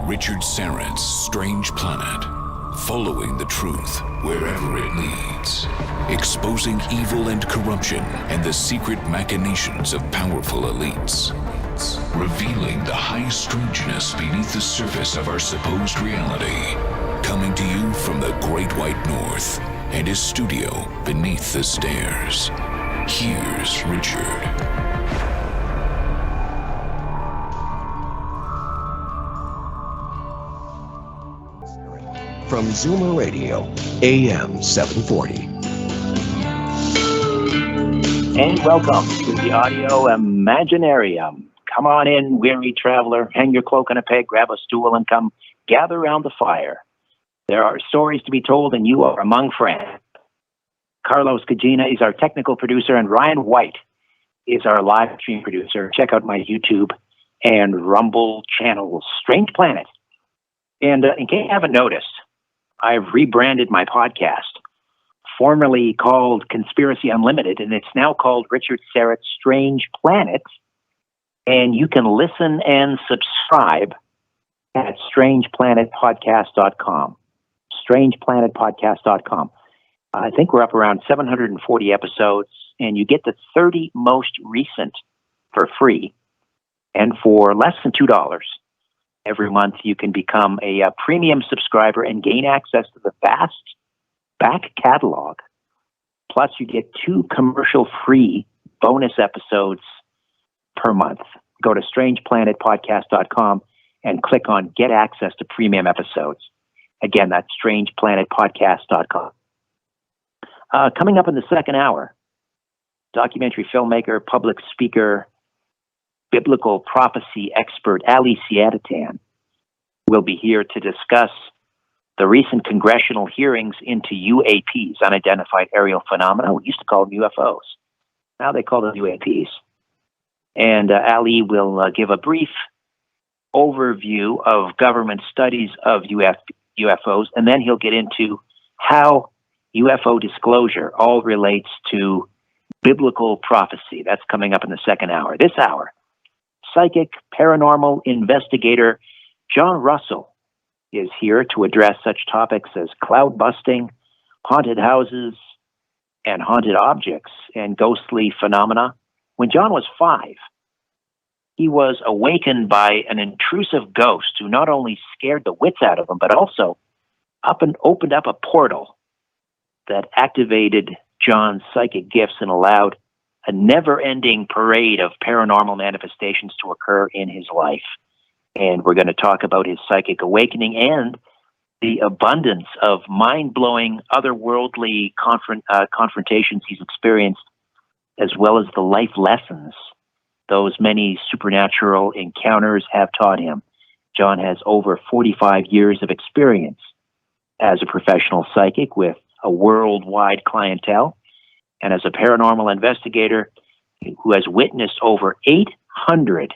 Richard Syrett's Strange Planet. Following the truth wherever it leads. Exposing evil and corruption and the secret machinations of powerful elites. Revealing the high strangeness beneath the surface of our supposed reality. Coming to you from the Great White North and his studio beneath the stairs. Here's Richard. From Zoomer Radio, AM 740. And welcome to the Audio Imaginarium. Come on in, weary traveler. Hang your cloak on a peg, grab a stool, and come gather around the fire. There are stories to be told, and you are among friends. Carlos Cagina is our technical producer, and Ryan White is our live stream producer. Check out my YouTube and Rumble channels, Strange Planet. And in case you haven't noticed, I've rebranded my podcast, formerly called Conspiracy Unlimited, and it's now called Richard Syrett's Strange Planet. And you can listen and subscribe at strangeplanetpodcast.com. Strangeplanetpodcast.com. I think we're up around 740 episodes, and you get the 30 most recent for free. And for less than $2 every month, you can become a premium subscriber and gain access to the vast back catalog. Plus, you get 2 commercial-free bonus episodes per month. Go to strangeplanetpodcast.com and click on Get Access to Premium Episodes. Again, that's strangeplanetpodcast.com. Coming up in the second hour, documentary filmmaker, public speaker, biblical prophecy expert Ali Siadatan will be here to discuss the recent congressional hearings into UAPs, unidentified aerial phenomena. We used to call them UFOs. Now they call them UAPs. And Ali will give a brief overview of government studies of UFOs, and then he'll get into how UFO disclosure all relates to biblical prophecy. That's coming up in the second hour. This hour, psychic paranormal investigator John Russell is here to address such topics as cloud busting, haunted houses, and haunted objects and ghostly phenomena. When John was 5, he was awakened by an intrusive ghost who not only scared the wits out of him, but also opened up a portal that activated John's psychic gifts and allowed a never-ending parade of paranormal manifestations to occur in his life. And we're going to talk about his psychic awakening and the abundance of mind-blowing, otherworldly confrontations he's experienced, as well as the life lessons those many supernatural encounters have taught him. John has over 45 years of experience as a professional psychic with a worldwide clientele, and as a paranormal investigator who has witnessed over 800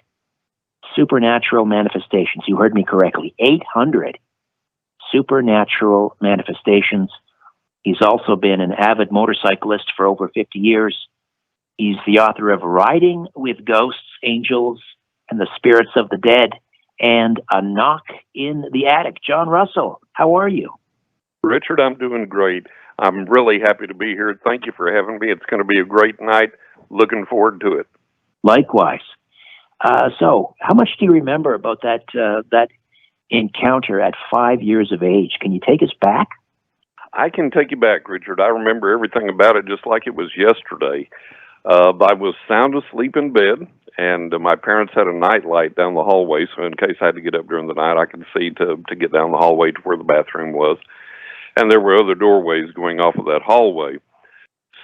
supernatural manifestations. You heard me correctly, 800 supernatural manifestations. He's also been an avid motorcyclist for over 50 years. He's the author of Riding with Ghosts, Angels, and the Spirits of the Dead, and A Knock in the Attic. John Russell, how are you? Richard, I'm doing great. I'm really happy to be here. Thank you for having me. It's going to be a great night. Looking forward to it. Likewise. So, how much do you remember about that encounter at 5 years of age? Can you take us back? I can take you back, Richard. I remember everything about it just like it was yesterday. I was sound asleep in bed, and my parents had a night light down the hallway, so in case I had to get up during the night, I could see to get down the hallway to where the bathroom was. And there were other doorways going off of that hallway.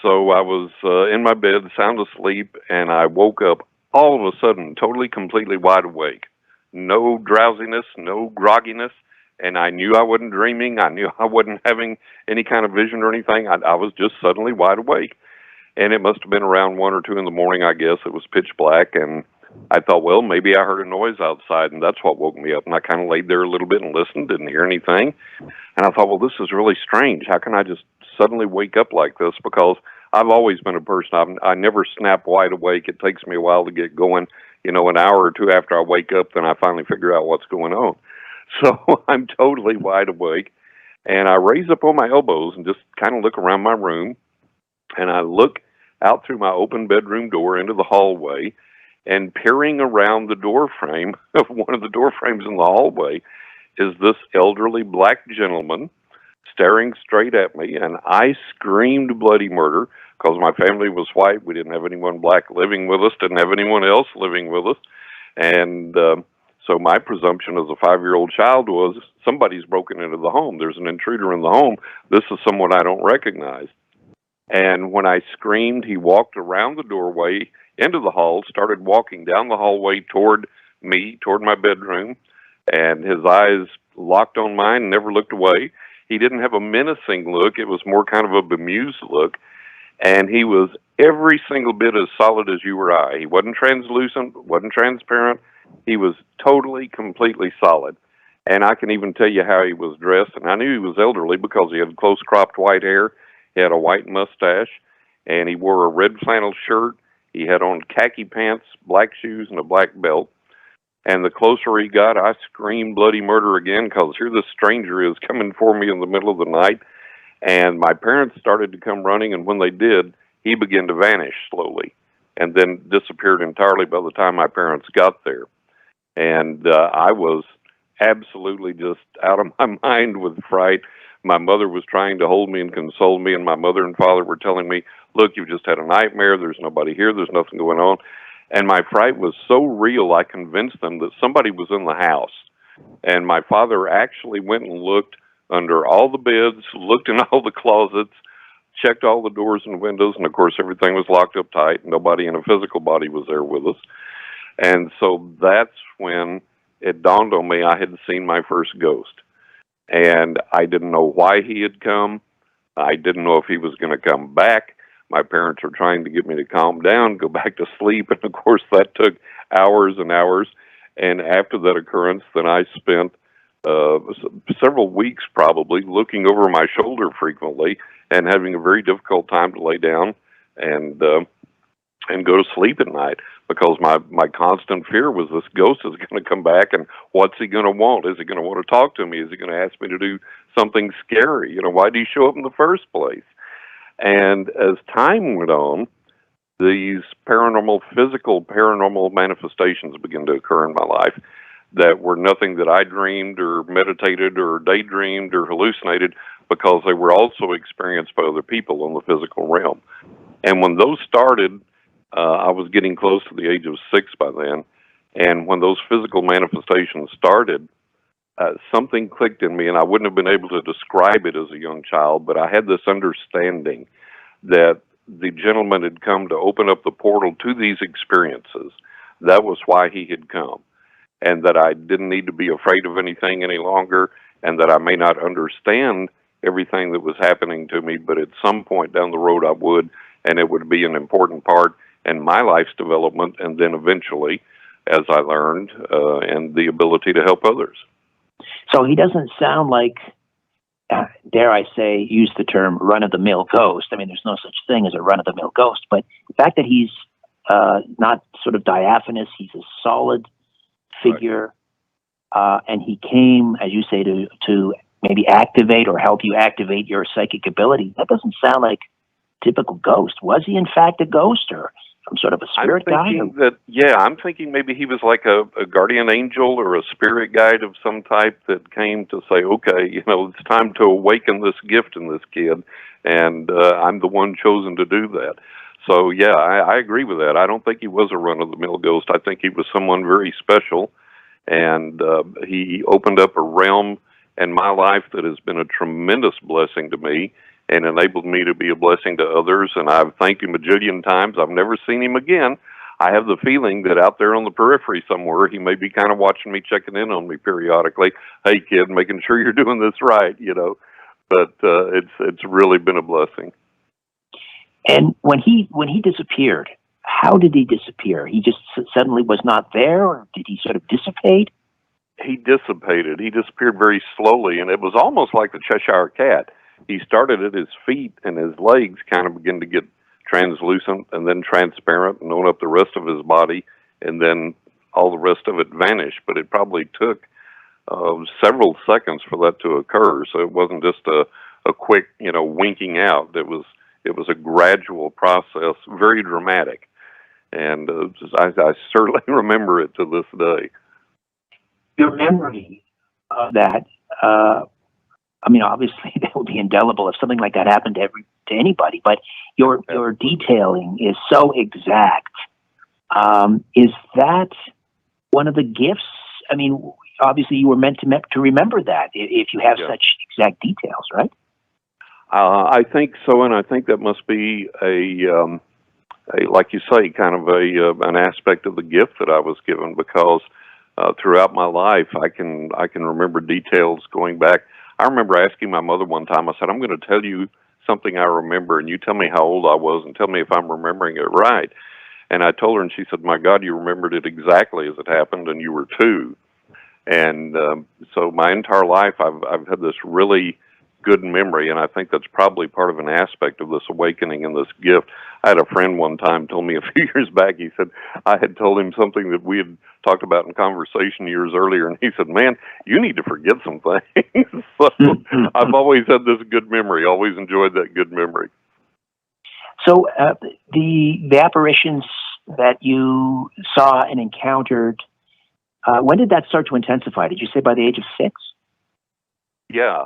So I was in my bed, sound asleep, and I woke up all of a sudden, totally, completely wide awake. No drowsiness, no grogginess, and I knew I wasn't dreaming. I knew I wasn't having any kind of vision or anything. I was just suddenly wide awake. And it must have been around 1 or 2 in the morning, I guess. It was pitch black, and I thought, well, maybe I heard a noise outside, and that's what woke me up. And I kind of laid there a little bit and listened, didn't hear anything. And I thought, well, this is really strange. How can I just suddenly wake up like this? Because I've always been a person, I never snap wide awake. It takes me a while to get going. You know, an hour or two after I wake up, then I finally figure out what's going on. So I'm totally wide awake, and I raise up on my elbows and just kind of look around my room, and I look out through my open bedroom door into the hallway, and peering around the door frame of one of the door frames in the hallway is this elderly black gentleman staring straight at me, and I screamed bloody murder because my family was white. We didn't have anyone black living with us, didn't have anyone else living with us, and so my presumption as a 5-year-old child was somebody's broken into the home. There's an intruder in the home. This is someone I don't recognize. And when I screamed, he walked around the doorway into the hall, started walking down the hallway toward me, toward my bedroom, and his eyes locked on mine, never looked away. He didn't have a menacing look. It was more kind of a bemused look. And he was every single bit as solid as you or I. He wasn't translucent, wasn't transparent. He was totally, completely solid. And I can even tell you how he was dressed. And I knew he was elderly because he had close-cropped white hair. He had a white mustache, and he wore a red flannel shirt. He had on khaki pants, black shoes, and a black belt. And the closer he got, I screamed bloody murder again because here this stranger is coming for me in the middle of the night. And my parents started to come running, and when they did, he began to vanish slowly and then disappeared entirely by the time my parents got there. And I was absolutely just out of my mind with fright. My mother was trying to hold me and console me, and my mother and father were telling me, look, you've just had a nightmare. There's nobody here. There's nothing going on. And my fright was so real, I convinced them that somebody was in the house. And my father actually went and looked under all the beds, looked in all the closets, checked all the doors and windows, and of course everything was locked up tight. Nobody in a physical body was there with us. And so that's when it dawned on me I had seen my first ghost. And I didn't know why he had come. I didn't know if he was going to come back. My parents were trying to get me to calm down, go back to sleep, and of course that took hours and hours. And after that occurrence, then I spent several weeks probably looking over my shoulder frequently and having a very difficult time to lay down and go to sleep at night because my constant fear was this ghost is going to come back, and what's he going to want? Is he going to want to talk to me? Is he going to ask me to do something scary? You know, why did he show up in the first place? And as time went on, these physical paranormal manifestations began to occur in my life that were nothing that I dreamed or meditated or daydreamed or hallucinated, because they were also experienced by other people in the physical realm. And when those started, I was getting close to the age of 6 by then, and when those physical manifestations started, something clicked in me, and I wouldn't have been able to describe it as a young child, but I had this understanding that the gentleman had come to open up the portal to these experiences. That was why he had come, and that I didn't need to be afraid of anything any longer, and that I may not understand everything that was happening to me, but at some point down the road I would, and it would be an important part in my life's development, and then eventually, as I learned, and the ability to help others. So he doesn't sound like, dare I say, use the term run-of-the-mill ghost. I mean, there's no such thing as a run-of-the-mill ghost, but the fact that he's not sort of diaphanous, he's a solid figure, right. And he came, as you say, to maybe activate or help you activate your psychic ability. That doesn't sound like typical ghost. Was he in fact a ghost or some sort of a spirit guide? I'm thinking maybe he was like a guardian angel or a spirit guide of some type that came to say, okay, you know, it's time to awaken this gift in this kid, and I'm the one chosen to do that. So, yeah, I agree with that. I don't think he was a run-of-the-mill ghost. I think he was someone very special, and he opened up a realm in my life that has been a tremendous blessing to me and enabled me to be a blessing to others, and I've thanked him a jillion times. I've never seen him again. I have the feeling that out there on the periphery somewhere, he may be kind of watching me, checking in on me periodically. Hey, kid, making sure you're doing this right, you know. But it's really been a blessing. And when he disappeared, how did he disappear? He just suddenly was not there, or did he sort of dissipate? He dissipated. He disappeared very slowly, and it was almost like the Cheshire Cat. He started at his feet, and his legs kind of began to get translucent and then transparent and on up the rest of his body, and then all the rest of it vanished. But it probably took several seconds for that to occur. So it wasn't just a quick, winking out. It was a gradual process, very dramatic. And I certainly remember it to this day. Your memory of that, obviously that would be indelible if something like that happened to anybody, but your detailing is so exact. Is that one of the gifts? I mean, obviously you were meant to remember that if you have such exact details, right? I think so, and I think that must be a like you say, kind of an aspect of the gift that I was given, because throughout my life, I can remember details going back. I remember asking my mother one time, I said, I'm going to tell you something I remember, and you tell me how old I was and tell me if I'm remembering it right. And I told her, and she said, my God, you remembered it exactly as it happened, and you were 2. And so my entire life, I've had this really good memory, and I think that's probably part of an aspect of this awakening and this gift. I had a friend one time told me a few years back, he said, I had told him something that we had talked about in conversation years earlier, and he said, man, you need to forget some things. So I've always had this good memory, always enjoyed that good memory. So the apparitions that you saw and encountered, when did that start to intensify? Did you say by the age of 6? Yeah.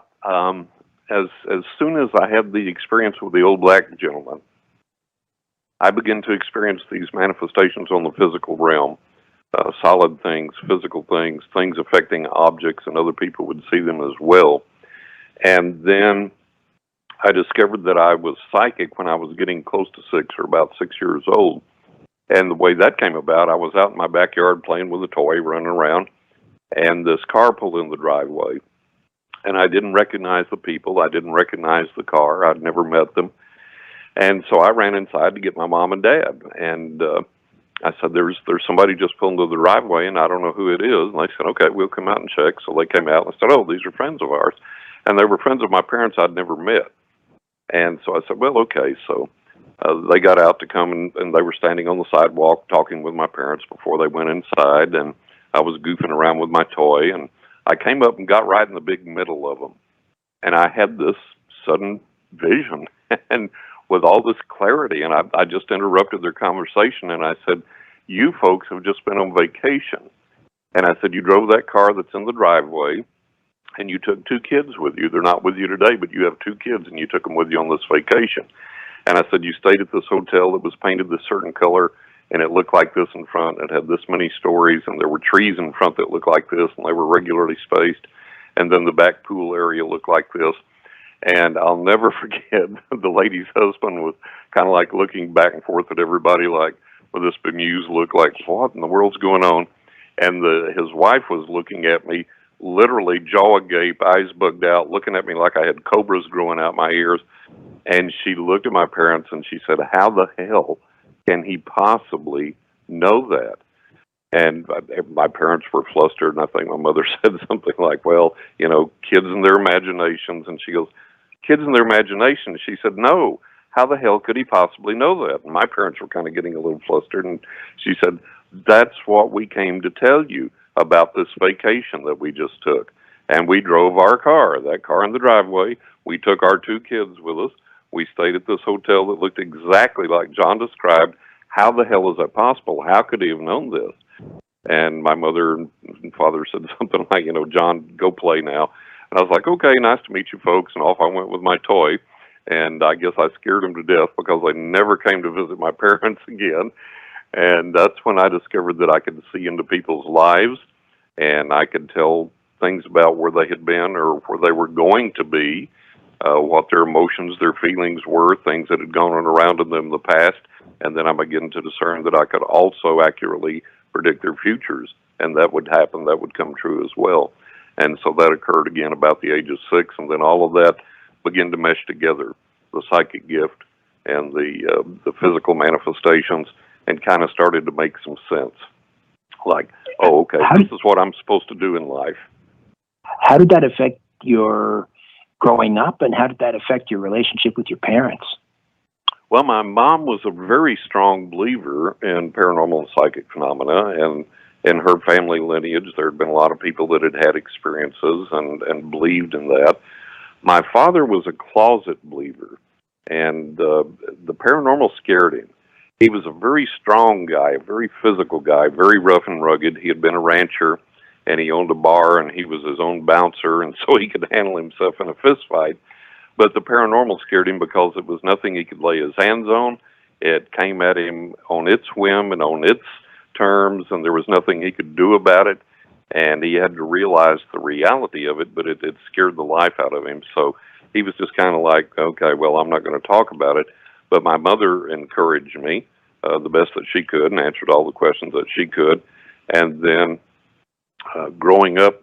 As soon as I had the experience with the old black gentleman, I began to experience these manifestations on the physical realm, solid things, physical things, things affecting objects, and other people would see them as well. And then I discovered that I was psychic when I was getting close to 6, or about 6 years old. And the way that came about, I was out in my backyard playing with a toy, running around, and this car pulled in the driveway. And I didn't recognize the people. I didn't recognize the car. I'd never met them. And so I ran inside to get my mom and dad. And I said, there's somebody just pulled into the driveway, and I don't know who it is. And they said, okay, we'll come out and check. So they came out and I said, oh, these are friends of ours. And they were friends of my parents I'd never met. And so I said, well, okay. So they got out to come, and they were standing on the sidewalk talking with my parents before they went inside. And I was goofing around with my toy, and I came up and got right in the big middle of them. And I had this sudden vision and with all this clarity. And I just interrupted their conversation, and I said, you folks have just been on vacation. And I said, you drove that car that's in the driveway, and you took 2 kids with you. They're not with you today, but you have 2 kids, and you took them with you on this vacation. And I said, you stayed at this hotel that was painted this certain color, and it looked like this in front. It had this many stories, and there were trees in front that looked like this, and they were regularly spaced. And then the back pool area looked like this. And I'll never forget, the lady's husband was kind of like looking back and forth at everybody, like with this bemused look, like, what in the world's going on? And his wife was looking at me, literally jaw agape, eyes bugged out, looking at me like I had cobras growing out my ears. And she looked at my parents and she said, how the hell can he possibly know that? And my parents were flustered, and I think my mother said something like, well, kids and their imaginations. And she goes, kids and their imaginations? She said, no, how the hell could he possibly know that? And my parents were kind of getting a little flustered, and she said, that's what we came to tell you about this vacation that we just took. And we drove our car, that car in the driveway. We took our 2 kids with us. We stayed at this hotel that looked exactly like John described. How the hell is that possible? How could he have known this? And my mother and father said something like, John, go play now. And I was like, okay, nice to meet you folks. And off I went with my toy. And I guess I scared them to death because they never came to visit my parents again. And that's when I discovered that I could see into people's lives, and I could tell things about where they had been or where they were going to be, what their emotions, their feelings were, things that had gone on around in them in the past. And then I began to discern that I could also accurately predict their futures, and that would happen, that would come true as well. And so that occurred again about the age of 6, and then all of that began to mesh together, the psychic gift and the physical manifestations, and kind of started to make some sense. Like, oh, okay, this is what I'm supposed to do in life. How did that affect your growing up, and how did that affect your relationship with your parents? Well, my mom was a very strong believer in paranormal and psychic phenomena, and in her family lineage, there had been a lot of people that had had experiences and believed in that. My father was a closet believer, and the paranormal scared him. He was a very strong guy, a very physical guy, very rough and rugged. He had been a rancher, and he owned a bar, and he was his own bouncer, and so he could handle himself in a fist fight. But the paranormal scared him because it was nothing he could lay his hands on. It came at him on its whim and on its terms, and there was nothing he could do about it. And he had to realize the reality of it, but it scared the life out of him. So he was just kind of like, okay, well, I'm not going to talk about it. But my mother encouraged me the best that she could and answered all the questions that she could. And then growing up,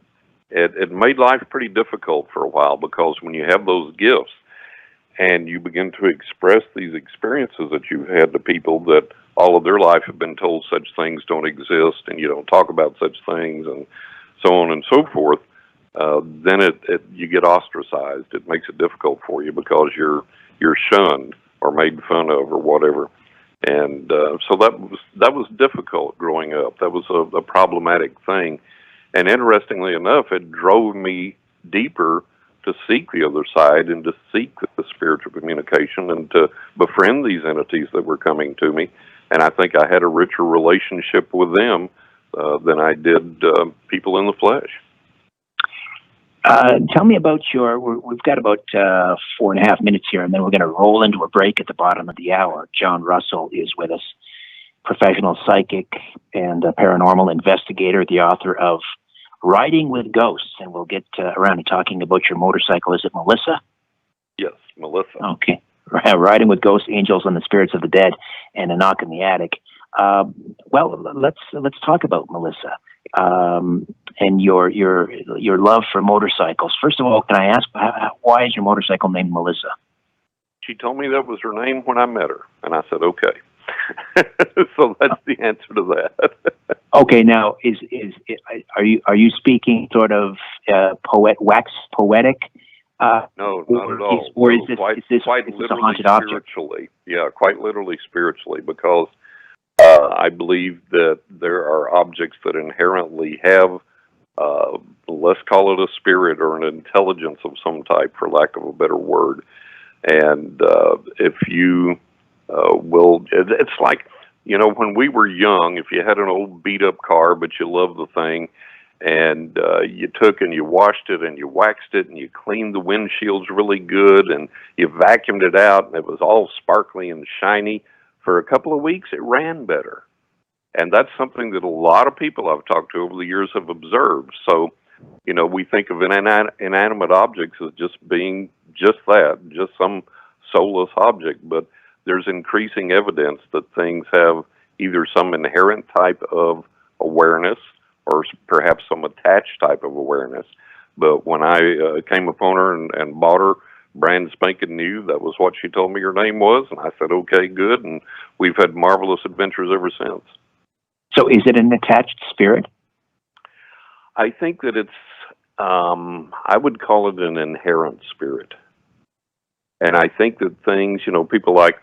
it made life pretty difficult for a while, because when you have those gifts and you begin to express these experiences that you've had to people that all of their life have been told such things don't exist and you don't talk about such things and so on and so forth, then you get ostracized. It makes it difficult for you because you're shunned or made fun of or whatever. And so that was difficult growing up. That was a problematic thing. And interestingly enough, it drove me deeper to seek the other side and to seek the spiritual communication and to befriend these entities that were coming to me. And I think I had a richer relationship with them than I did people in the flesh. Tell me about we've got about 4.5 minutes here, and then we're going to roll into a break at the bottom of the hour. John Russell is with us, professional psychic and a paranormal investigator, the author of Riding with Ghosts, and we'll get around to talking about your motorcycle. Is it Melissa? Yes, Melissa. Okay. Riding with Ghosts, Angels, and the Spirits of the Dead, and A Knock in the Attic. Well, let's talk about Melissa and your love for motorcycles. First of all, can I ask why is your motorcycle named Melissa? She told me that was her name when I met her, and I said okay. So that's the answer to that. Okay, now are you speaking sort of poetic? No, not at all. Or no, is this quite is this a literally haunted object? spiritually? Yeah, quite literally spiritually, because I believe that there are objects that inherently have, let's call it a spirit or an intelligence of some type, for lack of a better word. And if you it's like, when we were young, if you had an old beat-up car, but you loved the thing, and you took and you washed it and you waxed it and you cleaned the windshields really good and you vacuumed it out and it was all sparkly and shiny, for a couple of weeks it ran better. And that's something that a lot of people I've talked to over the years have observed. So, we think of inanimate objects as just being just that, just some soulless object, but there's increasing evidence that things have either some inherent type of awareness or perhaps some attached type of awareness. But when I came upon her and bought her brand spanking new, that was what she told me her name was, and I said, okay, good, and we've had marvelous adventures ever since. So is it an attached spirit? I think that it's, I would call it an inherent spirit. And I think that things, people like,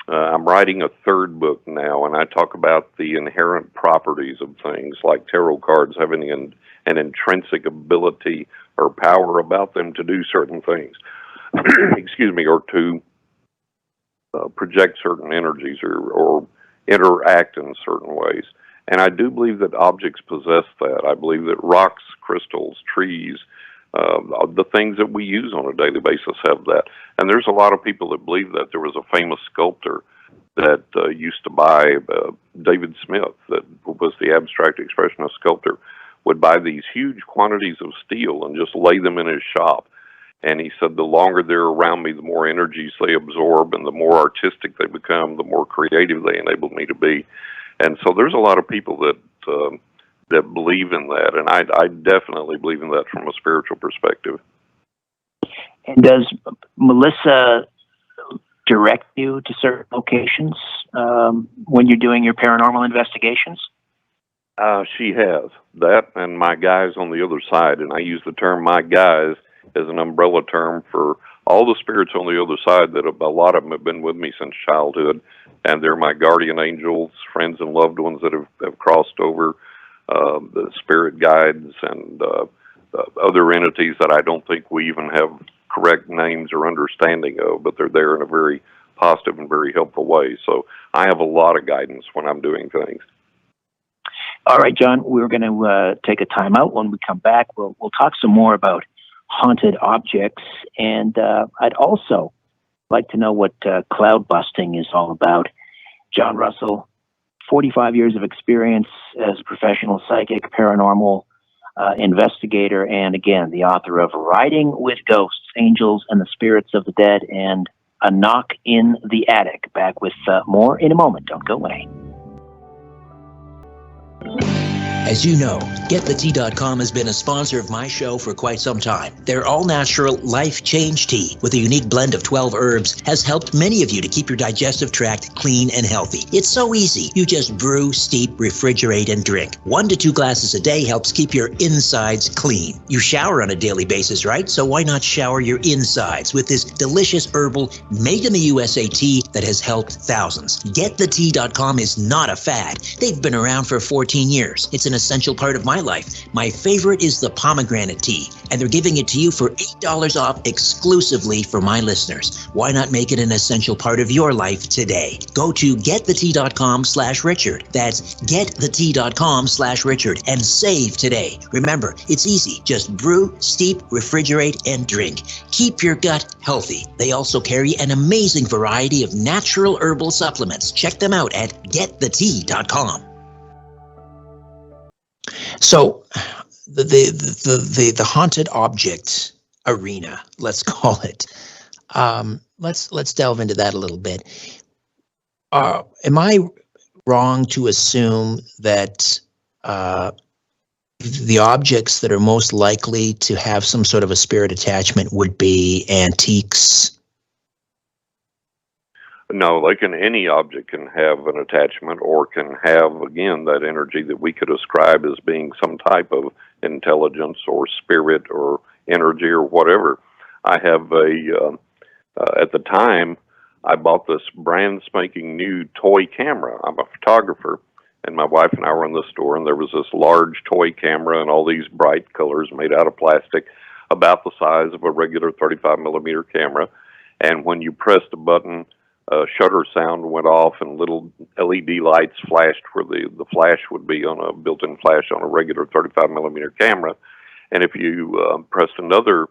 I'm writing a third book now, and I talk about the inherent properties of things, like tarot cards having an intrinsic ability or power about them to do certain things, excuse me, or to project certain energies or interact in certain ways. And I do believe that objects possess that. I believe that rocks, crystals, trees, the things that we use on a daily basis have that. And there's a lot of people that believe that. There was a famous sculptor that used to buy, David Smith, that was the abstract expressionist sculptor, would buy these huge quantities of steel and just lay them in his shop. And he said, the longer they're around me, the more energies they absorb, and the more artistic they become, the more creative they enable me to be. And so there's a lot of people that believe in that, and I definitely believe in that from a spiritual perspective. And does Melissa direct you to certain locations when you're doing your paranormal investigations? She has. That and my guys on the other side, and I use the term my guys as an umbrella term for all the spirits on the other side that a lot of them have been with me since childhood, and they're my guardian angels, friends and loved ones that have crossed over. the spirit guides and other entities that I don't think we even have correct names or understanding of, but they're there in a very positive and very helpful way. So I have a lot of guidance when I'm doing things. All right, John, we're going to take a time out. When we come back, we'll talk some more about haunted objects. And I'd also like to know what cloud busting is all about. John Russell, 45 years of experience as a professional psychic, paranormal investigator, and again, the author of Riding with Ghosts, Angels, and the Spirits of the Dead, and A Knock in the Attic. Back with more in a moment. Don't go away. As you know, GetTheTea.com has been a sponsor of my show for quite some time. Their all-natural Life Change Tea with a unique blend of 12 herbs has helped many of you to keep your digestive tract clean and healthy. It's so easy. You just brew, steep, refrigerate, and drink. 1 to 2 glasses a day helps keep your insides clean. You shower on a daily basis, right? So why not shower your insides with this delicious herbal made in the USA tea that has helped thousands? GetTheTea.com is not a fad. They've been around for 14 years. It's an essential part of my life. My favorite is the pomegranate tea, and they're giving it to you for $8 off exclusively for my listeners. Why not make it an essential part of your life today? Go to getthetea.com/Richard. That's getthetea.com/Richard and save today. Remember, it's easy. Just brew, steep, refrigerate, and drink. Keep your gut healthy. They also carry an amazing variety of natural herbal supplements. Check them out at getthetea.com. So the haunted object arena, let's call it. Let's delve into that a little bit. Am I wrong to assume that the objects that are most likely to have some sort of a spirit attachment would be antiques? No, any object can have an attachment or can have, again, that energy that we could ascribe as being some type of intelligence or spirit or energy or whatever. I have at the time, I bought this brand spanking new toy camera. I'm a photographer, and my wife and I were in the store, and there was this large toy camera and all these bright colors made out of plastic, about the size of a regular 35 millimeter camera. And when you pressed a button, shutter sound went off and little LED lights flashed where the flash would be on a built-in flash on a regular 35 millimeter camera. And if you pressed another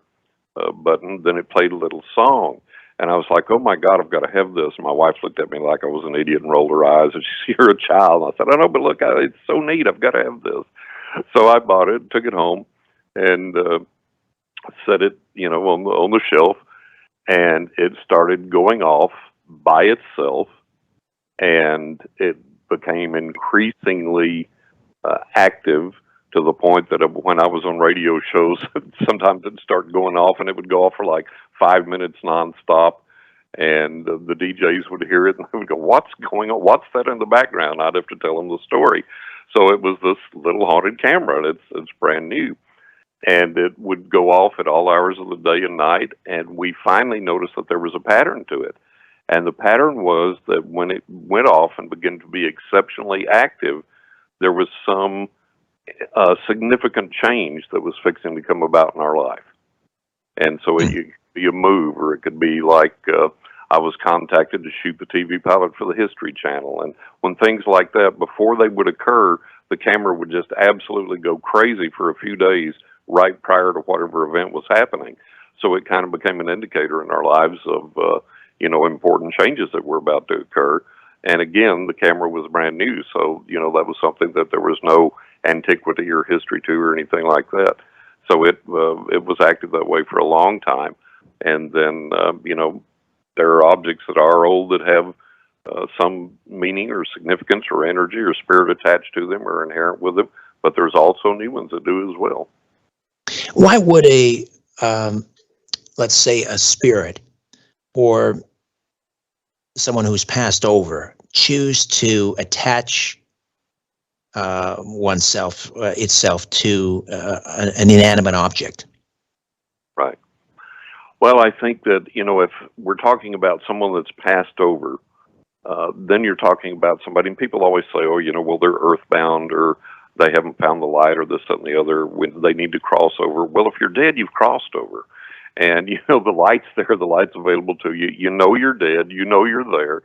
button, then it played a little song. And I was like, oh my God, I've got to have this. And my wife looked at me like I was an idiot and rolled her eyes. And she said, you're a child. And I said, I know, but look, it's so neat. I've got to have this. So I bought it, took it home, and set it, on the shelf. And it started going off by itself, and it became increasingly active to the point that when I was on radio shows, sometimes it'd start going off, and it would go off for like 5 minutes nonstop, and the DJs would hear it, and they would go, what's going on? What's that in the background? I'd have to tell them the story. So it was this little haunted camera, and it's brand new. And it would go off at all hours of the day and night, and we finally noticed that there was a pattern to it. And the pattern was that when it went off and began to be exceptionally active, there was some significant change that was fixing to come about in our life. And so it could be a move, or it could be like I was contacted to shoot the TV pilot for the History Channel. And when things like that, before they would occur, the camera would just absolutely go crazy for a few days right prior to whatever event was happening. So it kind of became an indicator in our lives of important changes that were about to occur. And again, the camera was brand new, so, that was something that there was no antiquity or history to or anything like that. So it was active that way for a long time. And then, there are objects that are old that have some meaning or significance or energy or spirit attached to them or inherent with them, but there's also new ones that do as well. Why would let's say a spirit or someone who's passed over choose to attach itself to an inanimate object? Right. Well, I think that, if we're talking about someone that's passed over, then you're talking about somebody, and people always say, they're earthbound, or they haven't found the light or this, that, and the other, when they need to cross over. Well, if you're dead, you've crossed over. And, the light's there, the light's available to you. You know you're dead, you know you're there,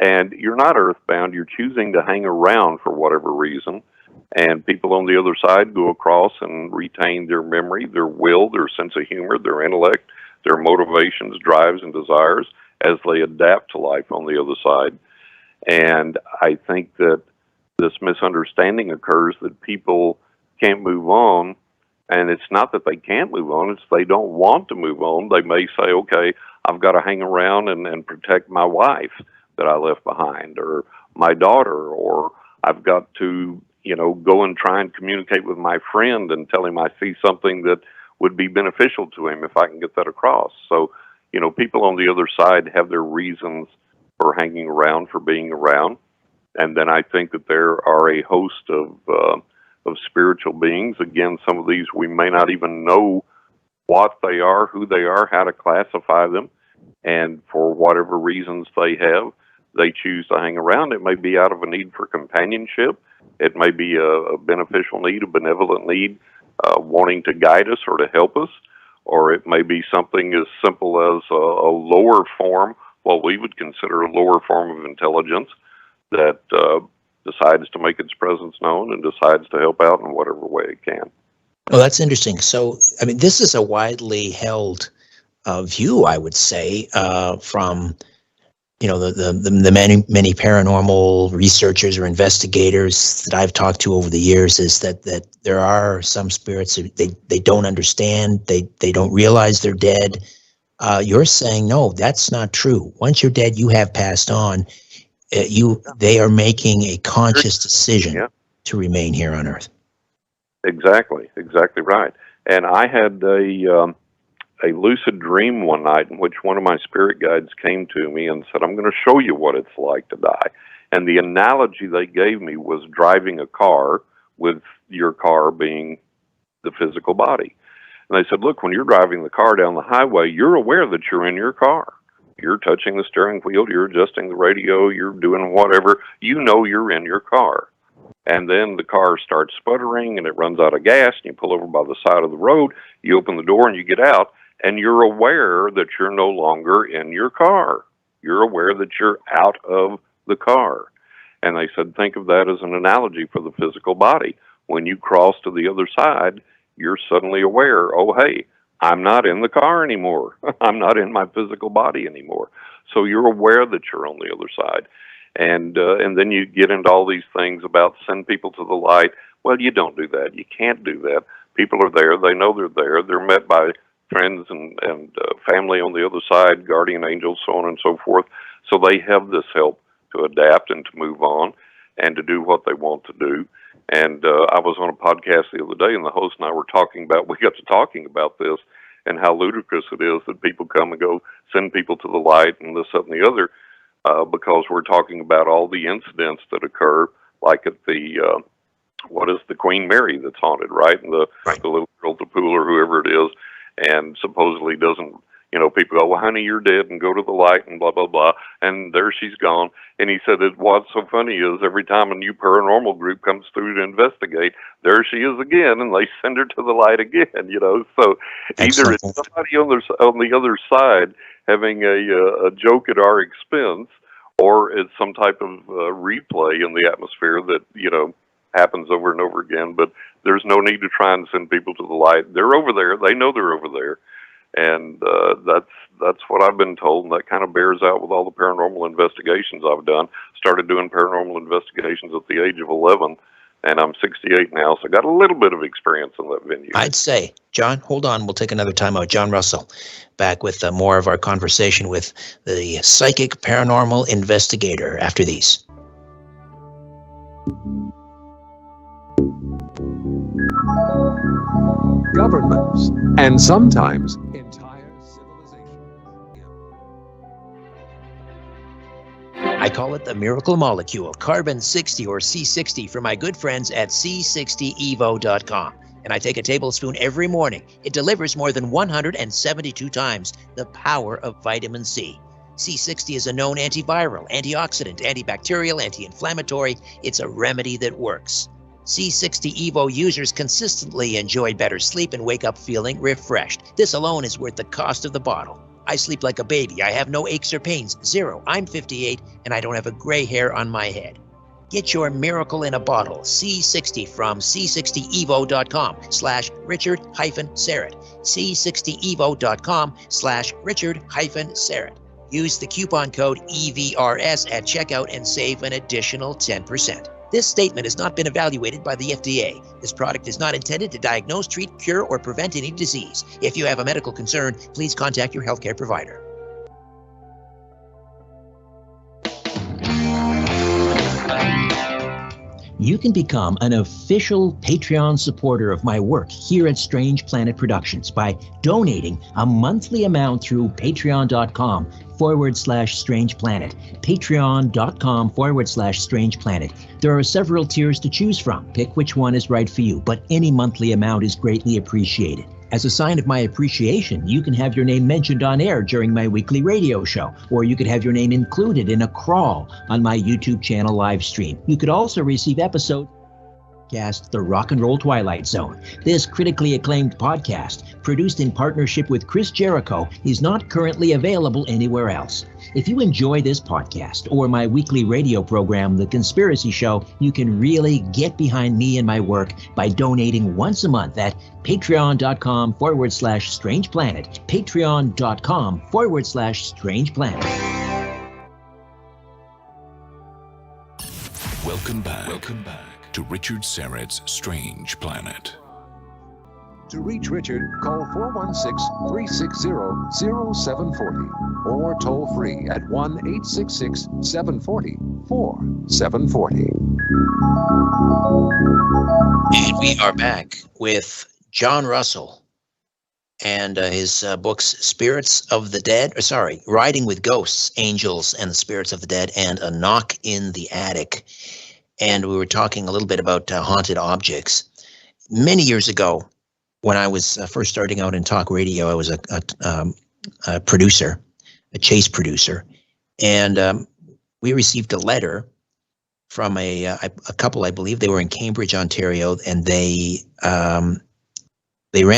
and you're not earthbound. You're choosing to hang around for whatever reason. And people on the other side go across and retain their memory, their will, their sense of humor, their intellect, their motivations, drives, and desires as they adapt to life on the other side. And I think that this misunderstanding occurs that people can't move on. And it's not that they can't move on, it's they don't want to move on. They may say, okay, I've got to hang around and protect my wife that I left behind, or my daughter, or I've got to, go and try and communicate with my friend and tell him I see something that would be beneficial to him if I can get that across. So, people on the other side have their reasons for hanging around, for being around. And then I think that there are a host of spiritual beings. Again, some of these we may not even know what they are, who they are, how to classify them. And for whatever reasons they have, they choose to hang around. It may be out of a need for companionship. It may be a beneficial need, a benevolent need, wanting to guide us or to help us. Or it may be something as simple as a lower form, what we would consider a lower form of intelligence that decides to make its presence known and decides to help out in whatever way it can. Well, that's interesting. So, this is a widely held view, I would say, from the many paranormal researchers or investigators that I've talked to over the years, is that there are some spirits that they don't understand, they don't realize they're dead. You're saying no, that's not true. Once you're dead, you have passed on. They are making a conscious decision to remain here on Earth. Exactly right. And I had a lucid dream one night in which one of my spirit guides came to me and said, I'm going to show you what it's like to die. And the analogy they gave me was driving a car, with your car being the physical body. And they said, look, when you're driving the car down the highway, you're aware that you're in your car. You're touching the steering wheel, you're adjusting the radio, you're doing whatever. You know you're in your car. And then the car starts sputtering and it runs out of gas, and you pull over by the side of the road, you open the door and you get out, and you're aware that you're no longer in your car. You're aware that you're out of the car. And they said, think of that as an analogy for the physical body. When you cross to the other side, you're suddenly aware, oh, hey, I'm not in the car anymore. I'm not in my physical body anymore. So you're aware that you're on the other side. And then you get into all these things about send people to the light. Well, you don't do that. You can't do that. People are there. They know they're there. They're met by friends and family on the other side, guardian angels, so on and so forth. So they have this help to adapt and to move on and to do what they want to do. And I was on a podcast the other day, and the host and I were we got to talking about this and how ludicrous it is that people come and go, send people to the light and this, that, and the other, because we're talking about all the incidents that occur, like at the, what is the Queen Mary that's haunted, right? And the little girl at the pool or whoever it is, and supposedly doesn't, people go, well, honey, you're dead, and go to the light, and blah, blah, blah, and there she's gone. And he said that what's so funny is every time a new paranormal group comes through to investigate, there she is again, and they send her to the light again, So either it's somebody on the other side having a joke at our expense, or it's some type of replay in the atmosphere that, happens over and over again. But there's no need to try and send people to the light. They're over there. They know they're over there. And that's what I've been told, and that kind of bears out with all the paranormal investigations I've done. Started doing paranormal investigations at the age of 11, and I'm 68 now, so I got a little bit of experience in that venue. I'd say, John, hold on. We'll take another time out. John Russell, back with more of our conversation with the psychic paranormal investigator after these. Governments, and sometimes entire civilizations. I call it the miracle molecule, carbon-60 or C60, for my good friends at C60evo.com. And I take a tablespoon every morning. It delivers more than 172 times the power of vitamin C. C60 is a known antiviral, antioxidant, antibacterial, anti-inflammatory. It's a remedy that works. C60 Evo users consistently enjoy better sleep and wake up feeling refreshed. This alone is worth the cost of the bottle. I sleep like a baby. I have no aches or pains. Zero. I'm 58 and I don't have a gray hair on my head. Get your miracle in a bottle, C60, from c60evo.com/Richard-Syrett. c60evo.com/Richard-Syrett. Use the coupon code EVRS at checkout and save an additional 10%. This statement has not been evaluated by the FDA. This product is not intended to diagnose, treat, cure, or prevent any disease. If you have a medical concern, please contact your healthcare provider. You can become an official Patreon supporter of my work here at Strange Planet Productions by donating a monthly amount through patreon.com/Strange Planet. Patreon.com/Strange Planet. There are several tiers to choose from. Pick which one is right for you, but any monthly amount is greatly appreciated. As a sign of my appreciation, you can have your name mentioned on air during my weekly radio show, or you could have your name included in a crawl on my YouTube channel live stream. You could also receive episodes podcast, The Rock and Roll Twilight Zone. This critically acclaimed podcast, produced in partnership with Chris Jericho, is not currently available anywhere else. If you enjoy this podcast or my weekly radio program, The Conspiracy Show, you can really get behind me and my work by donating once a month at patreon.com/Strange Planet. Patreon.com/Strange Planet. Welcome back to Richard Syrett's Strange Planet. To reach Richard, call 416-360-0740 or toll free at 1-866-740-4740. And we are back with John Russell and his books, Spirits of the Dead, Riding with Ghosts, Angels, and the Spirits of the Dead, and A Knock in the Attic. And we were talking a little bit about haunted objects. Many years ago, when I was first starting out in talk radio, I was a producer, a chase producer, and we received a letter from a couple. I believe they were in Cambridge, Ontario, and they ran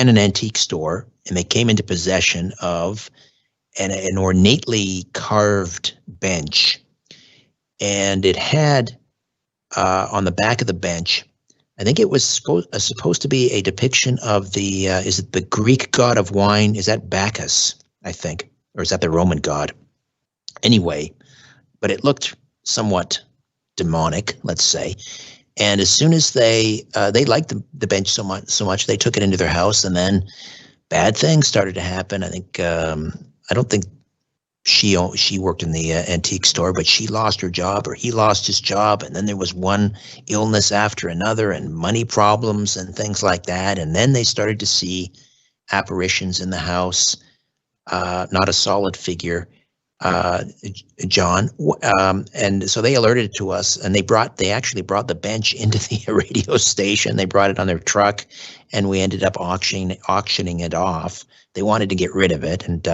an antique store, and they came into possession of an ornately carved bench, and it had on the back of the bench, I think it was supposed to be a depiction of the, is it the Greek god of wine? Is that Bacchus, I think? Or is that the Roman god? Anyway, but it looked somewhat demonic, let's say. And as soon as they liked the bench so much, they took it into their house, and then bad things started to happen. I think, I don't think she worked in the antique store, but she lost her job, or he lost his job, and then there was one illness after another and money problems and things like that. And then they started to see apparitions in the house, not a solid figure, John. And so they alerted to us, and they actually brought the bench into the radio station. They brought it on their truck, and we ended up auctioning it off. They wanted to get rid of it. And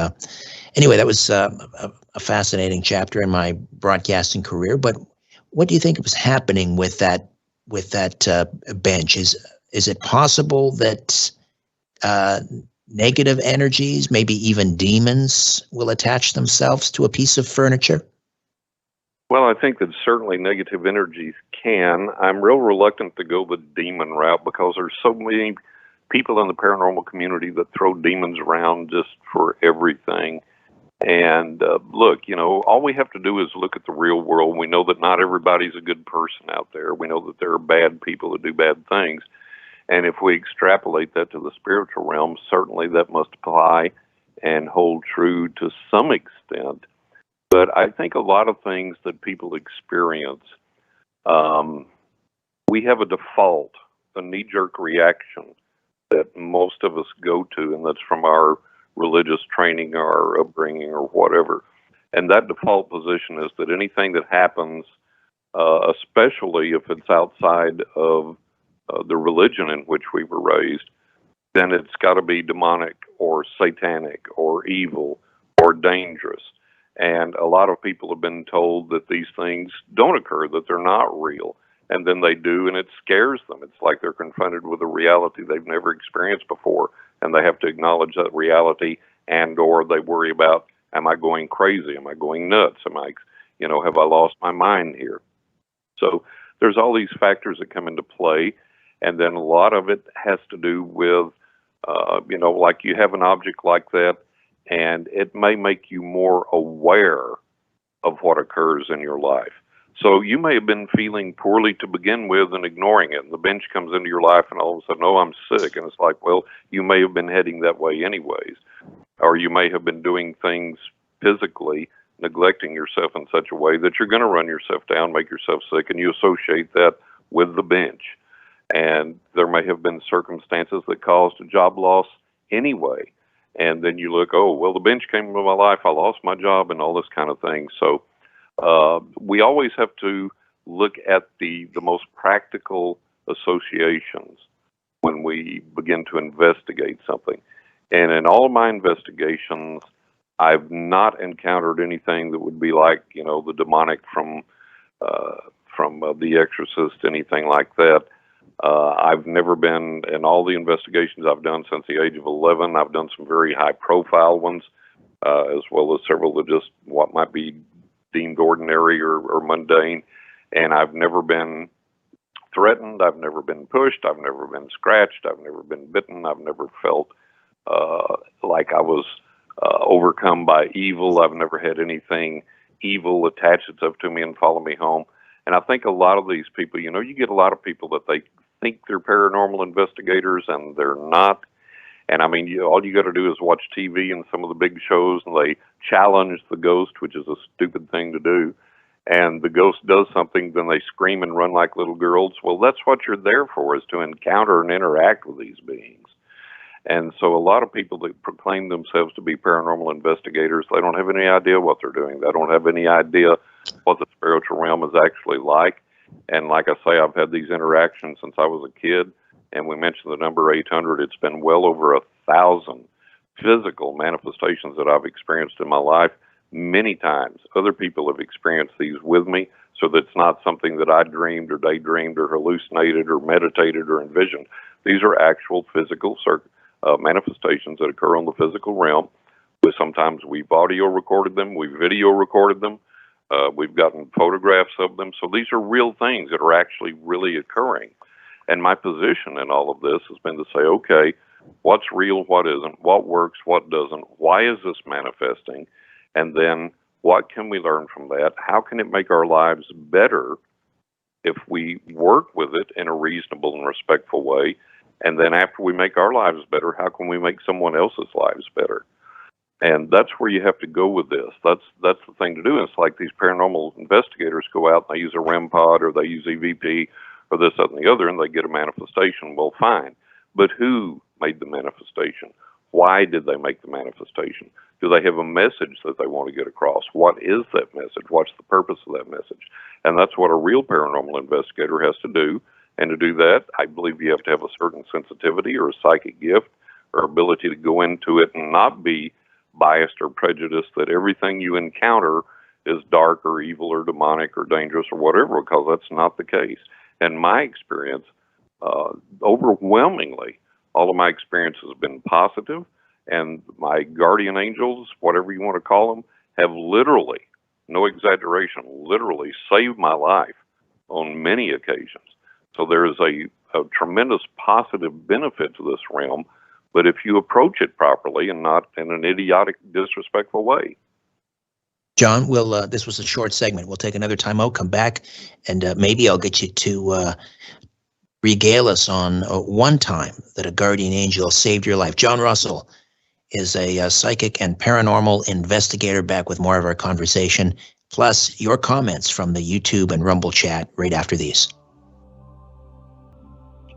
anyway, that was a fascinating chapter in my broadcasting career. But what do you think was happening with that bench? Is it possible that negative energies, maybe even demons, will attach themselves to a piece of furniture? Well, I think that certainly negative energies can. I'm real reluctant to go the demon route because there's so many people in the paranormal community that throw demons around just for everything. And look, all we have to do is look at the real world. We know that not everybody's a good person out there. We know that there are bad people that do bad things. And if we extrapolate that to the spiritual realm, certainly that must apply and hold true to some extent. But I think a lot of things that people experience, we have a default, a knee-jerk reaction that most of us go to, and that's from our religious training or our upbringing or whatever. And that default position is that anything that happens, especially if it's outside of the religion in which we were raised, then it's got to be demonic or satanic or evil or dangerous. And a lot of people have been told that these things don't occur, that they're not real. and then they do, and it scares them. It's like they're confronted with a reality they've never experienced before, and they have to acknowledge that reality, and or they worry about, am I going crazy? Am I going nuts? Am I, have I lost my mind here? So there's all these factors that come into play, and then a lot of it has to do with, like you have an object like that, and it may make you more aware of what occurs in your life. So you may have been feeling poorly to begin with and ignoring it, and the bench comes into your life and all of a sudden, oh, I'm sick. And it's like, well, you may have been heading that way anyways. Or you may have been doing things physically, neglecting yourself in such a way that you're going to run yourself down, make yourself sick, and you associate that with the bench. And there may have been circumstances that caused a job loss anyway. And then you look, oh, well, the bench came into my life, I lost my job, and all this kind of thing. So we always have to look at the most practical associations when we begin to investigate something. And in all of my investigations, I've not encountered anything that would be like, the demonic from The Exorcist, anything like that. I've never been, in all the investigations I've done since the age of 11, I've done some very high-profile ones, as well as several that just what might be deemed ordinary or mundane. And I've never been threatened. I've never been pushed. I've never been scratched. I've never been bitten. I've never felt like I was overcome by evil. I've never had anything evil attach itself to me and follow me home. And I think a lot of these people, you get a lot of people that they think they're paranormal investigators and they're not. And I mean, all you got to do is watch TV and some of the big shows, and they challenge the ghost, which is a stupid thing to do. And the ghost does something, then they scream and run like little girls. Well, that's what you're there for, is to encounter and interact with these beings. And so a lot of people that proclaim themselves to be paranormal investigators, they don't have any idea what they're doing. They don't have any idea what the spiritual realm is actually like. And like I say, I've had these interactions since I was a kid. And we mentioned the number 800. It's been well over 1,000 physical manifestations that I've experienced in my life many times. Other people have experienced these with me, so that's not something that I dreamed or daydreamed or hallucinated or meditated or envisioned. These are actual physical manifestations that occur on the physical realm. Sometimes we've audio recorded them, we've video recorded them, we've gotten photographs of them. So these are real things that are actually really occurring. And my position in all of this has been to say, okay, what's real, what isn't, what works, what doesn't, why is this manifesting, and then what can we learn from that? How can it make our lives better if we work with it in a reasonable and respectful way? And then after we make our lives better, how can we make someone else's lives better? And that's where you have to go with this. That's the thing to do. It's like these paranormal investigators go out and they use a REM pod or they use EVP or this, that, and the other, and they get a manifestation. Well, fine. But who made the manifestation? Why did they make the manifestation? Do they have a message that they want to get across? What is that message? What's the purpose of that message? And that's what a real paranormal investigator has to do. And to do that, I believe you have to have a certain sensitivity or a psychic gift or ability to go into it and not be biased or prejudiced that everything you encounter is dark or evil or demonic or dangerous or whatever, because that's not the case. And my experience, overwhelmingly, all of my experience has been positive, and my guardian angels, whatever you want to call them, have literally, no exaggeration, literally saved my life on many occasions. So there is a tremendous positive benefit to this realm, but if you approach it properly and not in an idiotic, disrespectful way. John, this was a short segment. We'll take another time out, come back, and maybe I'll get you to regale us on one time that a guardian angel saved your life. John Russell is a psychic and paranormal investigator, back with more of our conversation, plus your comments from the YouTube and Rumble chat right after these.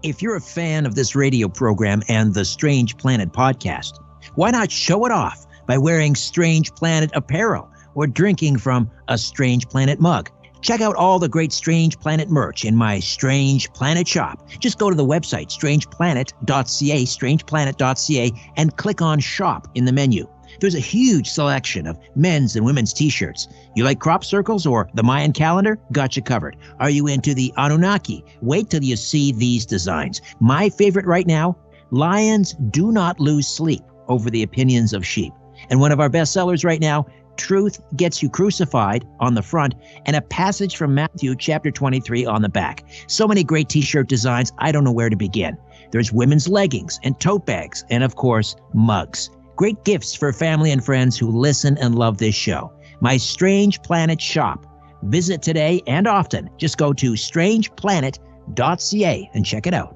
If you're a fan of this radio program and the Strange Planet podcast, why not show it off by wearing Strange Planet apparel or drinking from a Strange Planet mug? Check out all the great Strange Planet merch in my Strange Planet shop. Just go to the website, strangeplanet.ca, strangeplanet.ca, and click on Shop in the menu. There's a huge selection of men's and women's t-shirts. You like crop circles or the Mayan calendar? Got you covered. Are you into the Anunnaki? Wait till you see these designs. My favorite right now, lions do not lose sleep over the opinions of sheep. And one of our best sellers right now, Truth Gets You Crucified on the front, and a passage from Matthew chapter 23 on the back. So many great t-shirt designs, I don't know where to begin. There's women's leggings and tote bags, and of course, mugs. Great gifts for family and friends who listen and love this show. My Strange Planet shop. Visit today and often. Just go to strangeplanet.ca and check it out.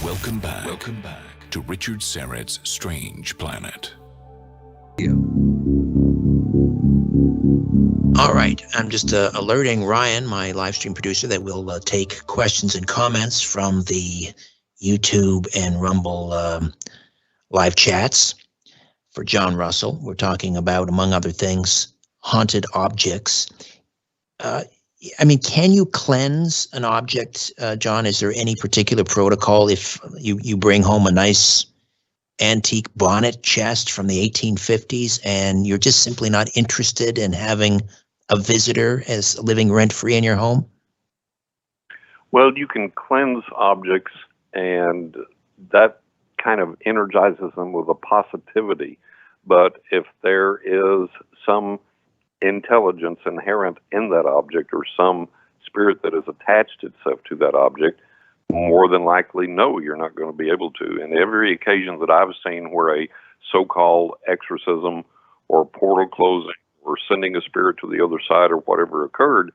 Welcome back. Welcome back to Richard Syrett's Strange Planet. All right, I'm just alerting Ryan, my live stream producer, that we'll take questions and comments from the YouTube and Rumble live chats for John Russell. We're talking about, among other things, haunted objects. Can you cleanse an object, John? Is there any particular protocol if you bring home a nice antique bonnet chest from the 1850s and you're just simply not interested in having a visitor as living rent-free in your home? Well, you can cleanse objects, and that kind of energizes them with a positivity. But if there is some intelligence inherent in that object or some spirit that has attached itself to that object, more than likely, no, you're not going to be able to. And every occasion that I've seen where a so-called exorcism or portal closing or sending a spirit to the other side or whatever occurred,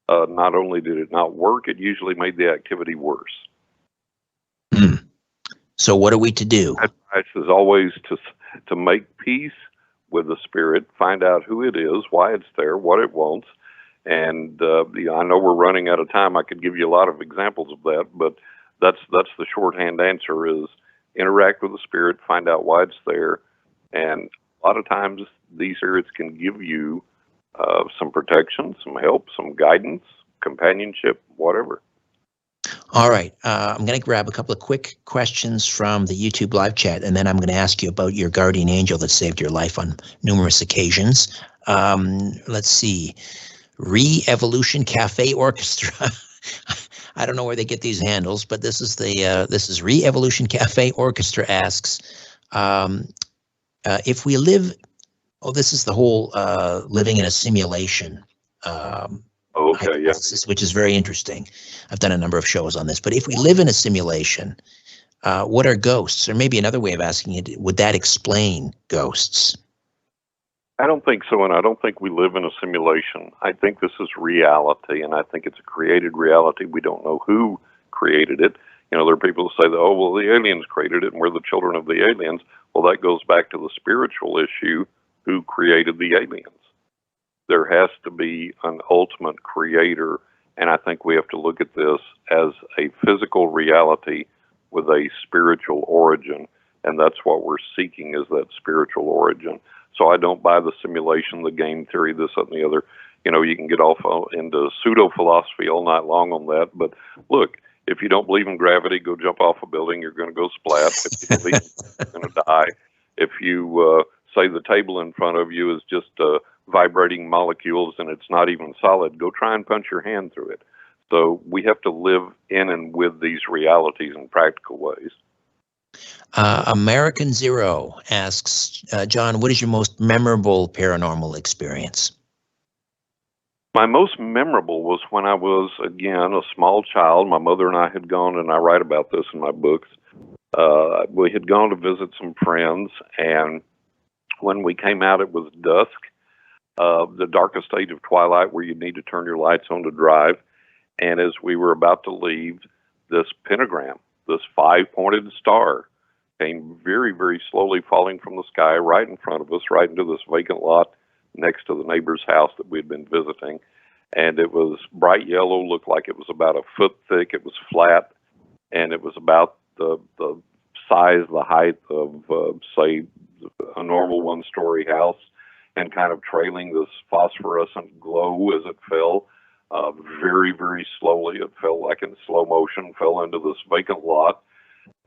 not only did it not work, it usually made the activity worse. So what are we to do? Advice is always to make peace with the spirit, find out who it is, why it's there, what it wants. And I know we're running out of time. I could give you a lot of examples of that, but that's the shorthand answer is interact with the spirit, find out why it's there. And a lot of times these spirits can give you some protection, some help, some guidance, companionship, whatever. All right. I'm going to grab a couple of quick questions from the YouTube live chat, and then I'm going to ask you about your guardian angel that saved your life on numerous occasions. Let's see. Re-Evolution Cafe Orchestra. I don't know where they get these handles, but this is Re-Evolution Cafe Orchestra asks, if we live, this is the whole living in a simulation. Okay, yeah. Which is very interesting. I've done a number of shows on this, but if we live in a simulation, what are ghosts? Or maybe another way of asking it, would that explain ghosts? I don't think so, and I don't think we live in a simulation. I think this is reality, and I think it's a created reality. We don't know who created it. You know, there are people who say that, oh, well, the aliens created it, and we're the children of the aliens. Well, that goes back to the spiritual issue, who created the aliens. There has to be an ultimate creator, and I think we have to look at this as a physical reality with a spiritual origin, and that's what we're seeking, is that spiritual origin. So I don't buy the simulation, the game theory, this, that, and the other. You know, you can get off into pseudo-philosophy all night long on that, but look, if you don't believe in gravity, go jump off a building, you're going to go splat. If you believe you're going to die. If you say the table in front of you is just vibrating molecules and it's not even solid, go try and punch your hand through it. So we have to live in and with these realities in practical ways. American Zero asks, John, what is your most memorable paranormal experience? My most memorable was when I was, again, a small child. My mother and I had gone, and I write about this in my books, we had gone to visit some friends, and when we came out, it was dusk, the darkest stage of twilight where you need to turn your lights on to drive. And as we were about to leave, this pentagram, this 5-pointed star, came very, very slowly falling from the sky right in front of us, right into this vacant lot next to the neighbor's house that we'd been visiting. And it was bright yellow, looked like it was about a foot thick. It was flat, and it was about the size, the height of, say, a normal one-story house, and kind of trailing this phosphorescent glow as it fell. Very, very slowly. It fell like in slow motion, fell into this vacant lot.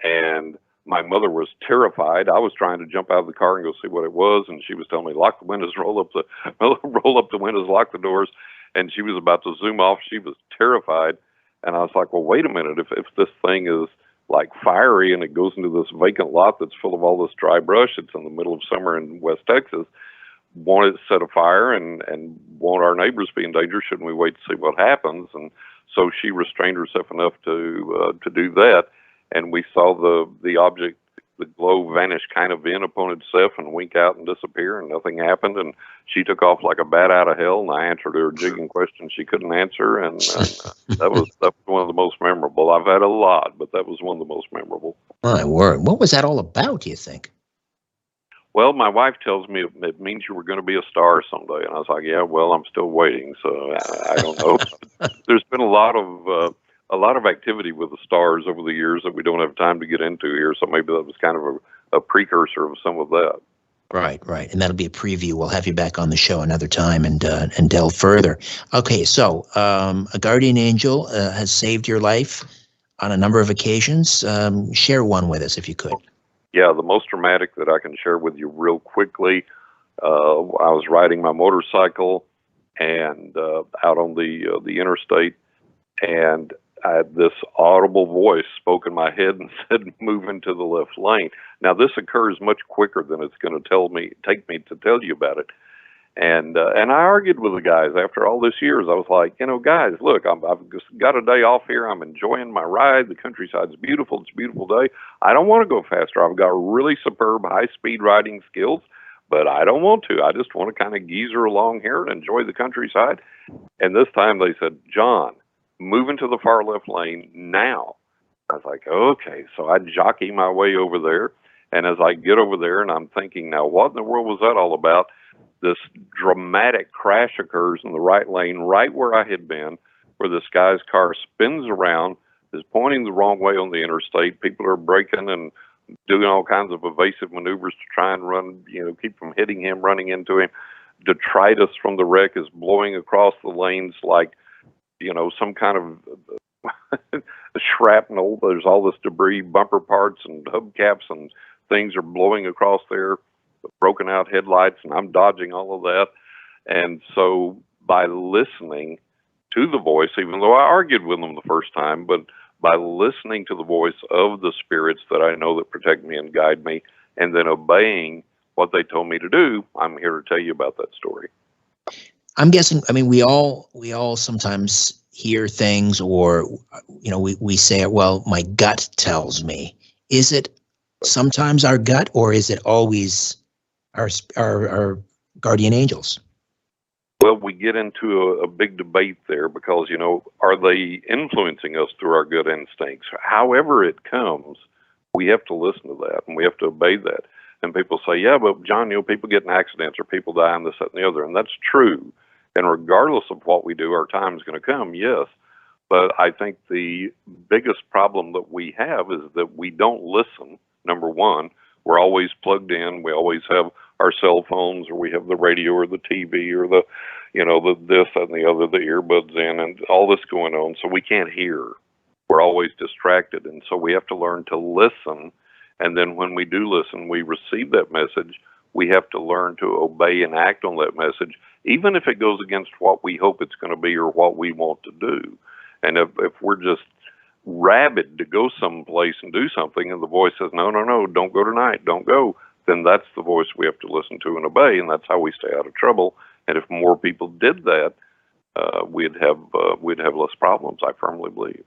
And my mother was terrified. I was trying to jump out of the car and go see what it was, and she was telling me, lock the windows, roll up the windows, lock the doors, and she was about to zoom off. She was terrified, and I was like, well, wait a minute. If this thing is like fiery and it goes into this vacant lot that's full of all this dry brush, it's in the middle of summer in West Texas, won't it set a fire, and won't our neighbors be in danger? Shouldn't we wait to see what happens? And so she restrained herself enough to do that, and we saw the object, the glow, vanish kind of in upon itself and wink out and disappear, and nothing happened. And she took off like a bat out of hell, and I answered her jigging questions she couldn't answer, and that was one of the most memorable. I've had a lot, but that was one of the most memorable. My word, what was that all about, do you think? Well, my wife tells me it means you were going to be a star someday, and I was like, yeah, well, I'm still waiting, so I don't know. There's been a lot of activity with the stars over the years that we don't have time to get into here, so maybe that was kind of a precursor of some of that. Right, and that'll be a preview. We'll have you back on the show another time and delve further. Okay, so a guardian angel has saved your life on a number of occasions. Share one with us if you could. Yeah, the most dramatic that I can share with you real quickly, I was riding my motorcycle and out on the interstate, and I had this audible voice spoke in my head and said, move into the left lane. Now, this occurs much quicker than it's going to take me to tell you about it. And I argued with the guys after all this years. I was like, guys, look, I've just got a day off here. I'm enjoying my ride. The countryside's beautiful. It's a beautiful day. I don't want to go faster. I've got really superb high-speed riding skills, but I don't want to. I just want to kind of geezer along here and enjoy the countryside. And this time they said, John, move into the far left lane now. I was like, okay. So I jockey my way over there. And as I get over there and I'm thinking, now what in the world was that all about? This dramatic crash occurs in the right lane, right where I had been, where this guy's car spins around, is pointing the wrong way on the interstate. People are braking and doing all kinds of evasive maneuvers to try and run, keep from hitting him, running into him. Detritus from the wreck is blowing across the lanes like, some kind of shrapnel. There's all this debris, bumper parts and hubcaps and things are blowing across there. Broken out headlights, and I'm dodging all of that. And so by listening to the voice, even though I argued with them the first time, but by listening to the voice of the spirits that I know that protect me and guide me, and then obeying what they told me to do, I'm here to tell you about that story. I'm guessing, we all sometimes hear things, or, we say, well, my gut tells me. Is it sometimes our gut, or is it always our guardian angels? Well, we get into a big debate there because, are they influencing us through our good instincts? However it comes, we have to listen to that and we have to obey that. And people say, yeah, but John, people get in accidents or people die and this, that, and the other. And that's true. And regardless of what we do, our time is going to come, yes. But I think the biggest problem that we have is that we don't listen, number one. We're always plugged in. We always have our cell phones, or we have the radio or the TV or the this, that, and the other, the earbuds in, and all this going on. So we can't hear. We're always distracted. And so we have to learn to listen. And then when we do listen, we receive that message. We have to learn to obey and act on that message, even if it goes against what we hope it's going to be or what we want to do. And if we're just rabid to go someplace and do something, and the voice says, no, don't go tonight, don't go, then that's the voice we have to listen to and obey, and that's how we stay out of trouble. And if more people did that, we'd have less problems, I firmly believe.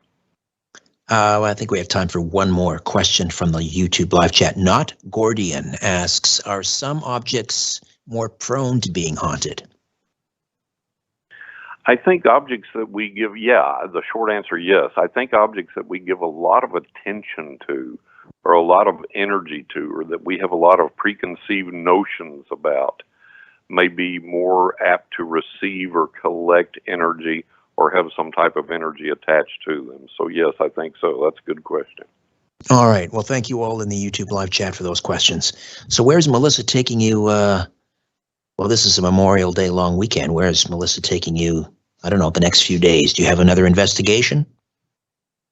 I think we have time for one more question from the YouTube live chat. Not Gordian asks, are some objects more prone to being haunted? I think objects that we give, the short answer, yes. I think objects that we give a lot of attention to, or a lot of energy to, or that we have a lot of preconceived notions about, may be more apt to receive or collect energy or have some type of energy attached to them. So yes, I think so. That's a good question. All right. Well, thank you all in the YouTube live chat for those questions. So where's Melissa taking you? Well, this is a Memorial Day long weekend. Where's Melissa taking you? I don't know, the next few days. Do you have another investigation?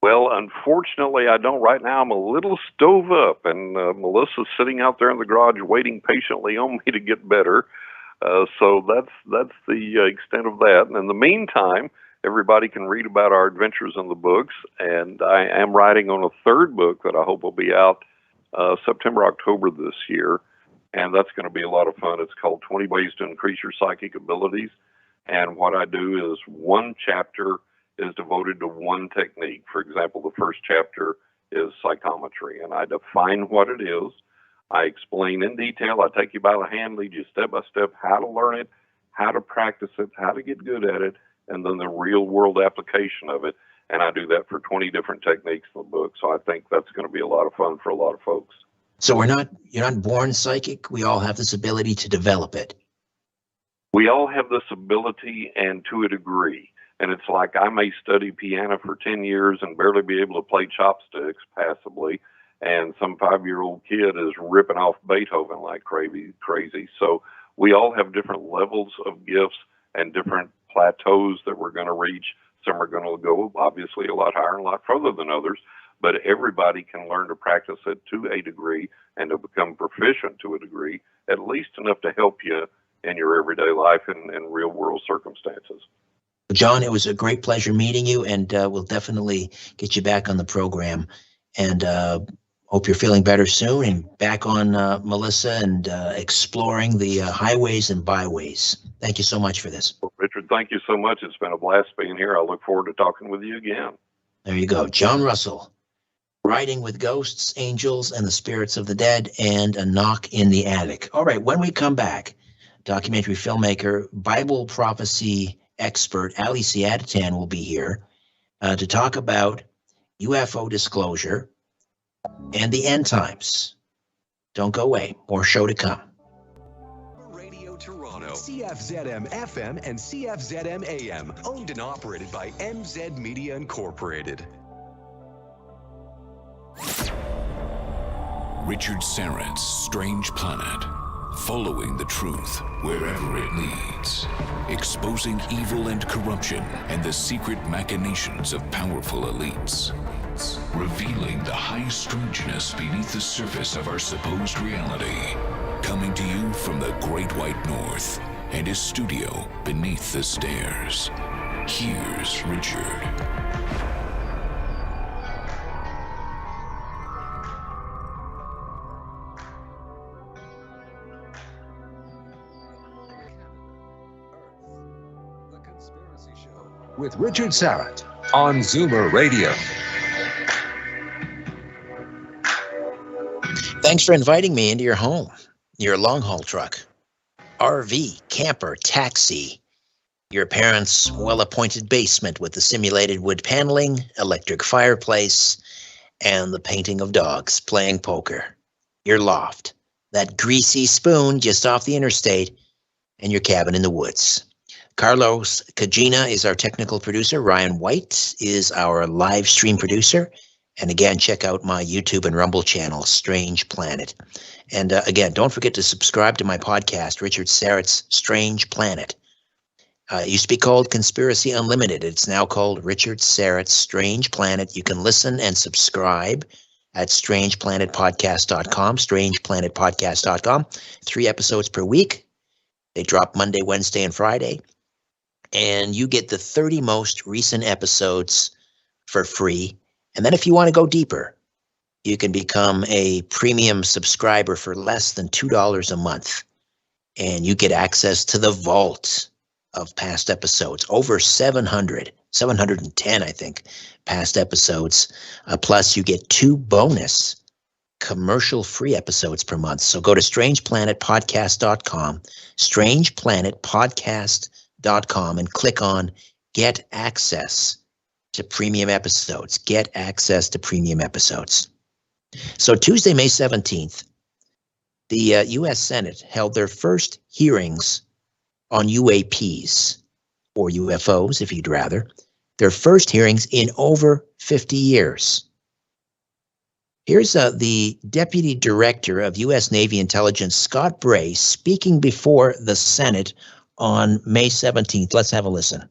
Well, unfortunately, I don't right now. I'm a little stove up, and Melissa's sitting out there in the garage waiting patiently on me to get better. So that's the extent of that. And in the meantime, everybody can read about our adventures in the books. And I am writing on a third book that I hope will be out September, October this year. And that's going to be a lot of fun. It's called 20 Ways to Increase Your Psychic Abilities. And what I do is one chapter is devoted to one technique. For example, the first chapter is psychometry, and I define what it is. I explain in detail. I take you by the hand, lead you step by step how to learn it, how to practice it, how to get good at it, and then the real world application of it. And I do that for 20 different techniques in the book. So I think that's going to be a lot of fun for a lot of folks. So you're not born psychic. We all have this ability to develop it. We all have this ability, and to a degree. And it's like I may study piano for 10 years and barely be able to play chopsticks passably, and some 5-year-old kid is ripping off Beethoven like crazy. So we all have different levels of gifts and different plateaus that we're going to reach. Some are going to go obviously a lot higher and a lot further than others, but everybody can learn to practice it to a degree and to become proficient to a degree, at least enough to help you in your everyday life and in real world circumstances. John, it was a great pleasure meeting you, and we'll definitely get you back on the program. And hope you're feeling better soon and back on Melissa and exploring the highways and byways. Thank you so much for this. Well, Richard, thank you so much. It's been a blast being here. I look forward to talking with you again. There you go. John Russell, Writing with Ghosts, Angels, and the Spirits of the Dead, and A Knock in the Attic. All right, when we come back, documentary filmmaker, Bible prophecy expert Ali Siadatan will be here to talk about UFO disclosure and the end times. Don't go away. More show to come. Radio Toronto, CFZM FM and CFZM AM, owned and operated by MZ Media Incorporated. Richard Syrett's Strange Planet. Following the truth wherever it leads. Exposing evil and corruption and the secret machinations of powerful elites. Revealing the high strangeness beneath the surface of our supposed reality. Coming to you from the Great White North and his studio beneath the stairs. Here's Richard. With Richard Syrett on Zoomer Radio. Thanks for inviting me into your home, your long-haul truck, RV, camper, taxi, your parents' well-appointed basement with the simulated wood paneling, electric fireplace, and the painting of dogs playing poker, your loft, that greasy spoon just off the interstate, and your cabin in the woods. Carlos Cagina is our technical producer. Ryan White is our live stream producer. And again, check out my YouTube and Rumble channel, Strange Planet. And again, don't forget to subscribe to my podcast, Richard Syrett's Strange Planet. It used to be called Conspiracy Unlimited. It's now called Richard Syrett's Strange Planet. You can listen and subscribe at strangeplanetpodcast.com, strangeplanetpodcast.com. 3 episodes per week. They drop Monday, Wednesday, and Friday. And you get the 30 most recent episodes for free. And then if you want to go deeper, you can become a premium subscriber for less than $2 a month. And you get access to the vault of past episodes, over 710, I think, past episodes. Plus, you get 2 bonus commercial-free episodes per month. So go to strangeplanetpodcast.com, strangeplanetpodcast.com, and click on Get Access to Premium Episodes. Get access to premium episodes. So Tuesday, May 17th, the U.S. Senate held their first hearings on UAPs, or UFOs, if you'd rather. Their first hearings in over 50 years. Here's the Deputy Director of U.S. Navy Intelligence, Scott Bray, speaking before the Senate on May 17th. Let's have a listen.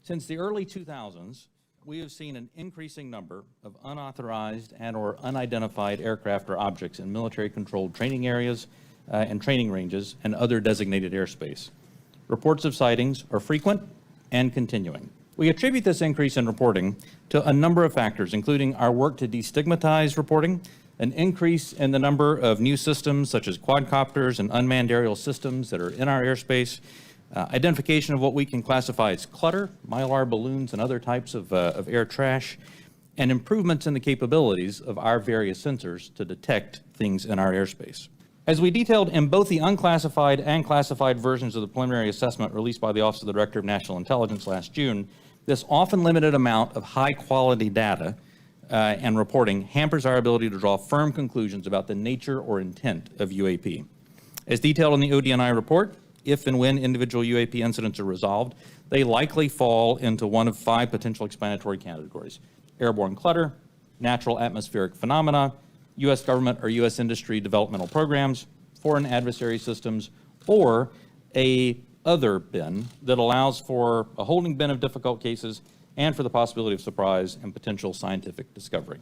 Since the early 2000s, we have seen an increasing number of unauthorized and or unidentified aircraft or objects in military-controlled training areas and training ranges and other designated airspace. Reports of sightings are frequent and continuing. We attribute this increase in reporting to a number of factors, including our work to destigmatize reporting, an increase in the number of new systems such as quadcopters and unmanned aerial systems that are in our airspace, identification of what we can classify as clutter, mylar balloons and other types of air trash, and improvements in the capabilities of our various sensors to detect things in our airspace. As we detailed in both the unclassified and classified versions of the preliminary assessment released by the Office of the Director of National Intelligence last June, this often limited amount of high-quality data and reporting hampers our ability to draw firm conclusions about the nature or intent of UAP. As detailed in the ODNI report, if and when individual UAP incidents are resolved, they likely fall into one of 5 potential explanatory categories: airborne clutter, natural atmospheric phenomena, U.S. government or U.S. industry developmental programs, foreign adversary systems, or a other bin that allows for a holding bin of difficult cases and for the possibility of surprise and potential scientific discovery.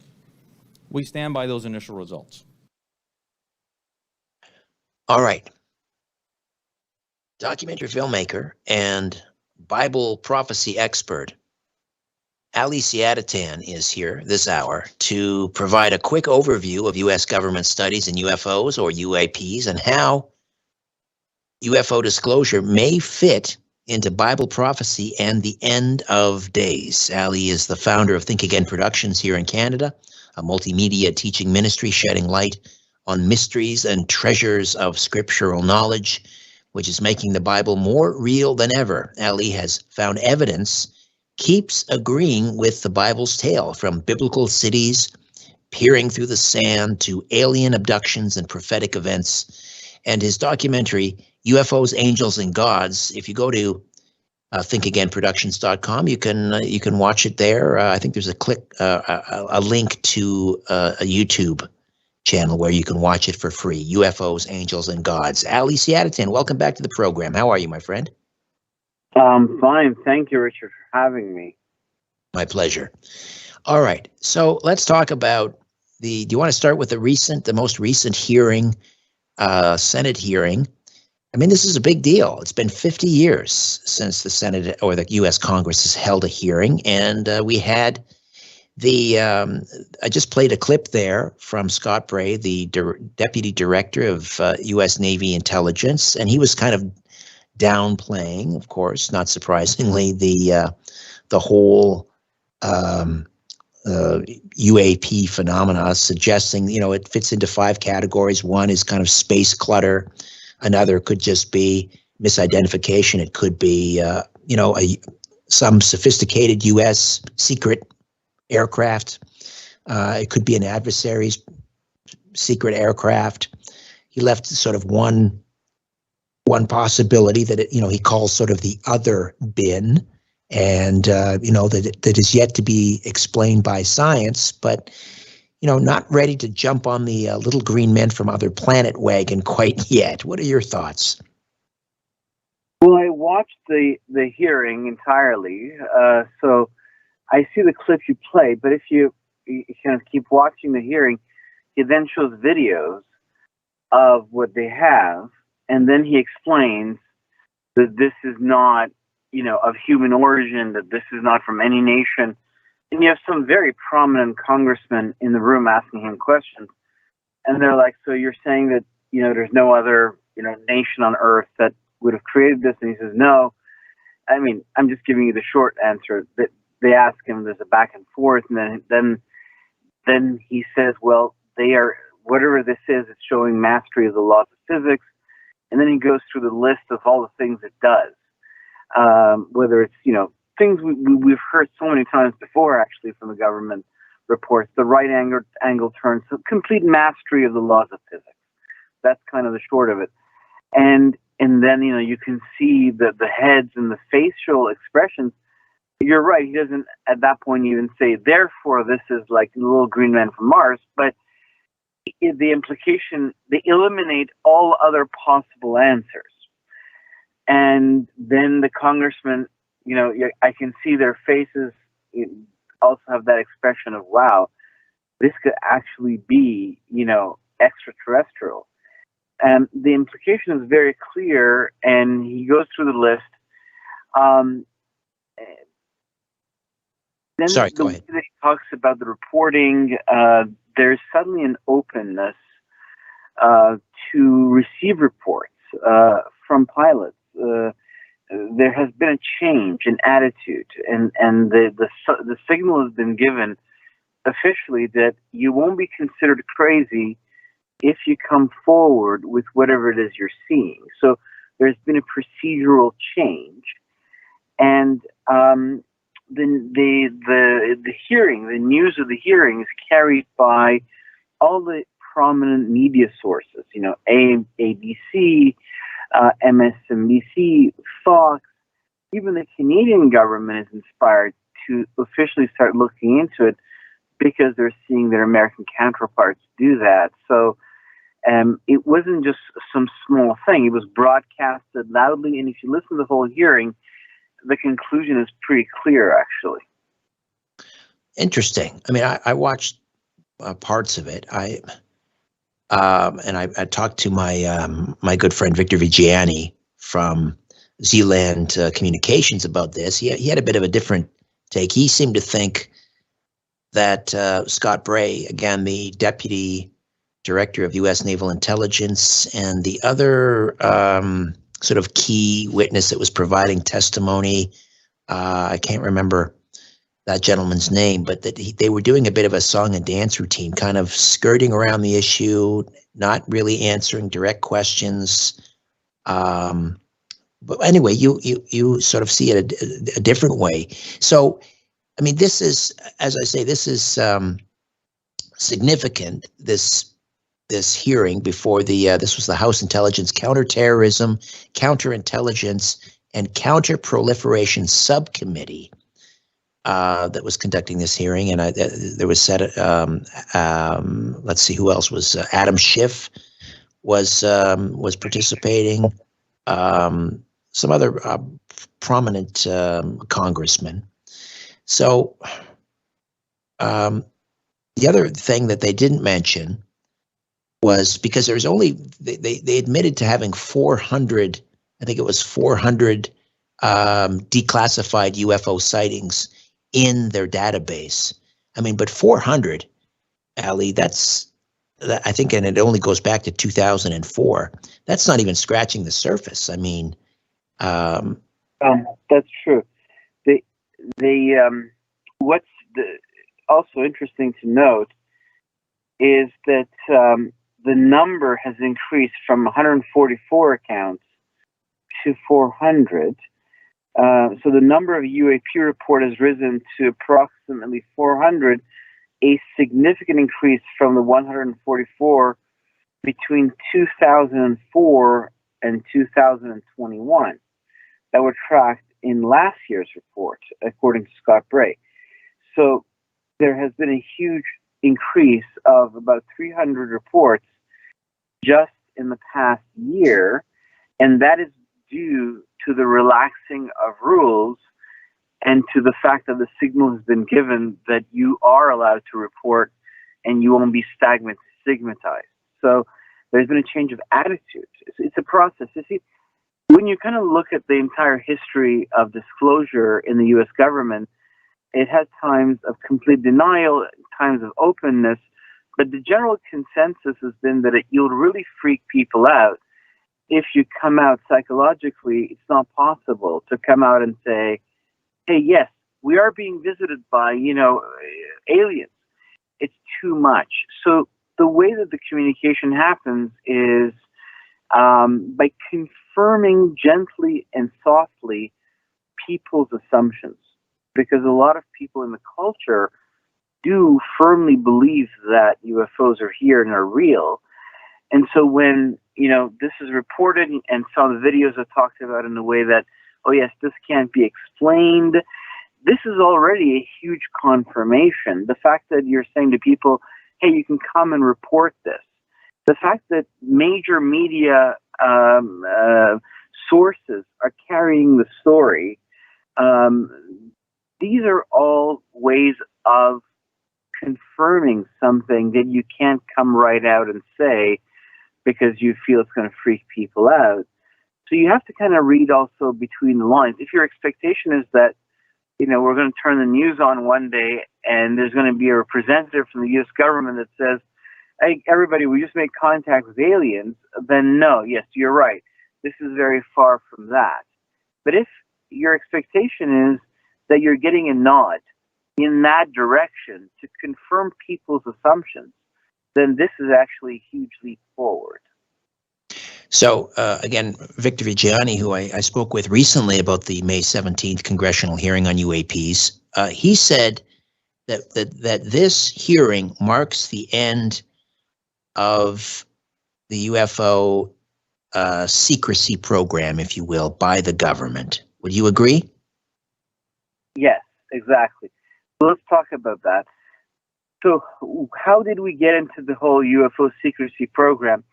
We stand by those initial results. All right. Documentary filmmaker and Bible prophecy expert Ali Siadatan is here this hour to provide a quick overview of U.S. government studies in UFOs or UAPs and how UFO disclosure may fit into Bible prophecy and the end of days. Ali is the founder of Think Again Productions here in Canada, a multimedia teaching ministry shedding light on mysteries and treasures of scriptural knowledge, which is making the Bible more real than ever. Ali has found evidence keeps agreeing with the Bible's tale, from biblical cities peering through the sand to alien abductions and prophetic events. And his documentary, UFOs, Angels, and Gods, if you go to thinkagainproductions.com, you can watch it there. I think there's a link to a YouTube channel where you can watch it for free. UFOs, Angels, and Gods. Ali Siadatan, welcome back to the program. How are you, my friend? Fine. Thank you, Richard, for having me. My pleasure. All right. So let's talk about do you want to start with the most recent hearing, Senate hearing? I mean, this is a big deal. It's been 50 years since the Senate or the U.S. Congress has held a hearing, and we had I just played a clip there from Scott Bray, the Deputy Director of U.S. Navy Intelligence, and he was kind of downplaying, of course, not surprisingly, the whole UAP phenomena, suggesting, it fits into 5 categories. One is kind of space clutter. Another could just be misidentification. It could be, some sophisticated U.S. secret aircraft. It could be an adversary's secret aircraft. He left sort of one possibility that he calls sort of the other bin, and that is yet to be explained by science, but not ready to jump on the little green men from other planet wagon quite yet. What are your thoughts? Well, I watched the hearing entirely, so I see the clip you played, but if you kind of keep watching the hearing, he then shows videos of what they have, and then he explains that this is not, of human origin, that this is not from any nation. And you have some very prominent congressmen in the room asking him questions. And they're like, so you're saying that, there's no other, nation on earth that would have created this? And he says, no. I mean, I'm just giving you the short answer. That they ask him, there's a back and forth. And then he says, well, they are, whatever this is, it's showing mastery of the laws of physics. And then he goes through the list of all the things it does, whether it's, things we've heard so many times before, actually, from the government reports, the right angle turn, so complete mastery of the laws of physics. That's kind of the short of it. And then, you can see the heads and the facial expressions. You're right. He doesn't at that point even say, therefore, this is like the little green man from Mars, but the implication, they eliminate all other possible answers. And then the congressman, I can see their faces also have that expression of, wow, this could actually be, extraterrestrial. And the implication is very clear, and he goes through the list. Then Sorry, the go way ahead. that he talks about the reporting, there's suddenly an openness to receive reports from pilots. There has been a change in attitude, and the signal has been given officially that you won't be considered crazy if you come forward with whatever it is you're seeing. So there's been a procedural change, and the hearing, the news of the hearing, is carried by all the prominent media sources. ABC, MSNBC, Fox. Even the Canadian government is inspired to officially start looking into it because they're seeing their American counterparts do that. So it wasn't just some small thing. It was broadcasted loudly, and if you listen to the whole hearing, the conclusion is pretty clear, actually. Interesting. I mean, I watched parts of it. I talked to my good friend Victor Vigiani from Zealand Communications about this. He had a bit of a different take. He seemed to think that Scott Bray, again, the deputy director of U.S. Naval Intelligence, and the other sort of key witness that was providing testimony, I can't remember that gentleman's name, but that they were doing a bit of a song and dance routine, kind of skirting around the issue, not really answering direct questions. But anyway, you sort of see it a different way. So, I mean, this is, as I say, this is significant. This hearing before this was the House Intelligence, Counterterrorism, Counterintelligence, and Counterproliferation Subcommittee that was conducting this hearing, and there was let's see who else was Adam Schiff was participating, some other prominent congressmen. So the other thing that they didn't mention was, because there's only they admitted to having 400, I think it was 400 declassified UFO sightings in their database. I mean, but 400, Ali, I think, and it only goes back to 2004. That's not even scratching the surface. I mean, that's true. What's also interesting to note is that the number has increased from 144 accounts to 400. So the number of UAP reports has risen to approximately 400, a significant increase from the 144 between 2004 and 2021 that were tracked in last year's report, according to Scott Bray. So there has been a huge increase of about 300 reports just in the past year, and that is due to the relaxing of rules and to the fact that the signal has been given that you are allowed to report and you won't be stigmatized. So there's been a change of attitude. It's a process. You see, when you kind of look at the entire history of disclosure in the U.S. government, it has times of complete denial, times of openness, but the general consensus has been that you'll really freak people out if you come out psychologically. It's not possible to come out and say, hey, yes, we are being visited by, aliens. It's too much. So the way that the communication happens is by confirming gently and softly people's assumptions, because a lot of people in the culture do firmly believe that UFOs are here and are real. And so when, this is reported and some of the videos are talked about in a way that, oh yes, this can't be explained, this is already a huge confirmation. The fact that you're saying to people, hey, you can come and report this. The fact that major media sources are carrying the story, these are all ways of confirming something that you can't come right out and say because you feel it's going to freak people out. So you have to kind of read also between the lines. If your expectation is that, we're going to turn the news on one day and there's going to be a representative from the U.S. government that says, hey, everybody, we just made contact with aliens, then no, yes, you're right. This is very far from that. But if your expectation is that you're getting a nod in that direction to confirm people's assumptions, then this is actually a huge leap forward. So, again, Victor Vigiani, who I spoke with recently about the May 17th congressional hearing on UAPs, he said that this hearing marks the end of the UFO secrecy program, if you will, by the government. Would you agree? Yes, exactly. So let's talk about that. So how did we get into the whole UFO secrecy program?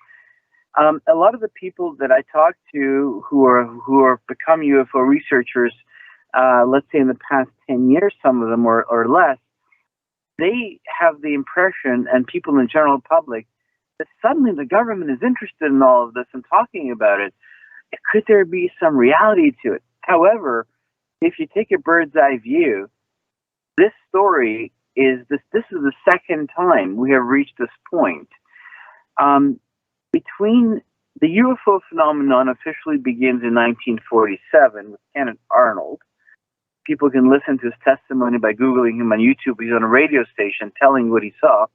A lot of the people that I talked to who are become UFO researchers, let's say in the past 10 years, some of them or less, they have the impression, and people in the general public, that suddenly the government is interested in all of this and talking about it. Could there be some reality to it? However, if you take a bird's eye view, this story is this is the second time we have reached this point. Between the UFO phenomenon officially begins in 1947 with Kenneth Arnold. People can listen to his testimony by Googling him on YouTube. He's on a radio station telling what he saw.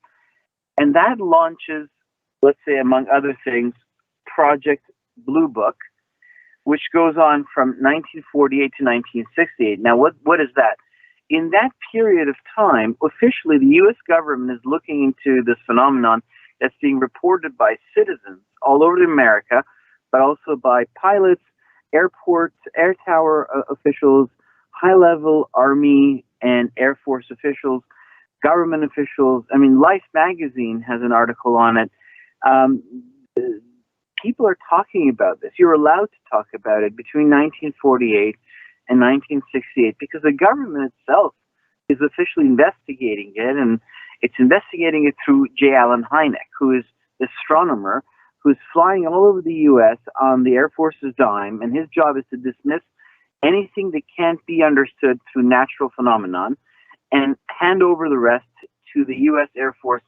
And that launches, let's say, among other things, Project Blue Book, which goes on from 1948 to 1968. Now, what is that? In that period of time, officially, the U.S. government is looking into this phenomenon that's being reported by citizens all over America, but also by pilots, airports, air tower officials, high-level Army and Air Force officials, government officials. I mean, Life magazine has an article on it. People are talking about this. You're allowed to talk about it between 1948 and 1968 because the government itself is officially investigating it, and it's investigating it through J. Allen Hynek, who is the astronomer who is flying all over the U.S. on the Air Force's dime, and his job is to dismiss anything that can't be understood through natural phenomenon and hand over the rest to the U.S. Air Force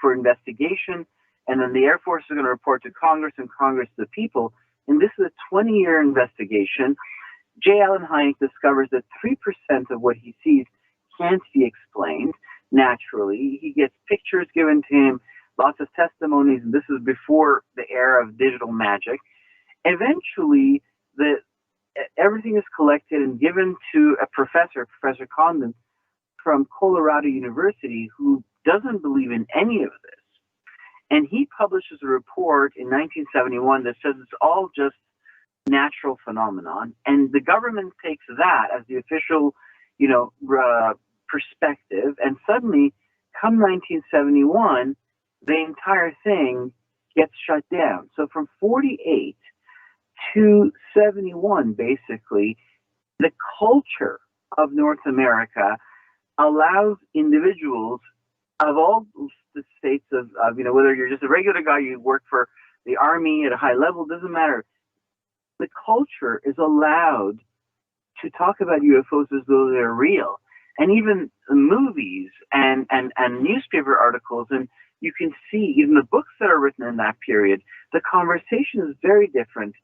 for investigation. And then the Air Force is going to report to Congress and Congress to the people. And this is a 20-year investigation. J. Allen Hynek discovers that 3% of what he sees can't be explained naturally. He gets pictures given to him, lots of testimonies, and this is before the era of digital magic. Eventually, everything is collected and given to a professor, Professor Condon, from Colorado University, who doesn't believe in any of this. And he publishes a report in 1971 that says it's all just natural phenomenon. And the government takes that as the official, perspective. And suddenly, come 1971, the entire thing gets shut down. So from 48 to 71, basically, the culture of North America allows individuals of all the states of whether you're just a regular guy, you work for the Army at a high level, doesn't matter. The culture is allowed to talk about UFOs as though they're real. And even movies and newspaper articles, and you can see even the books that are written in that period, the conversation is very different.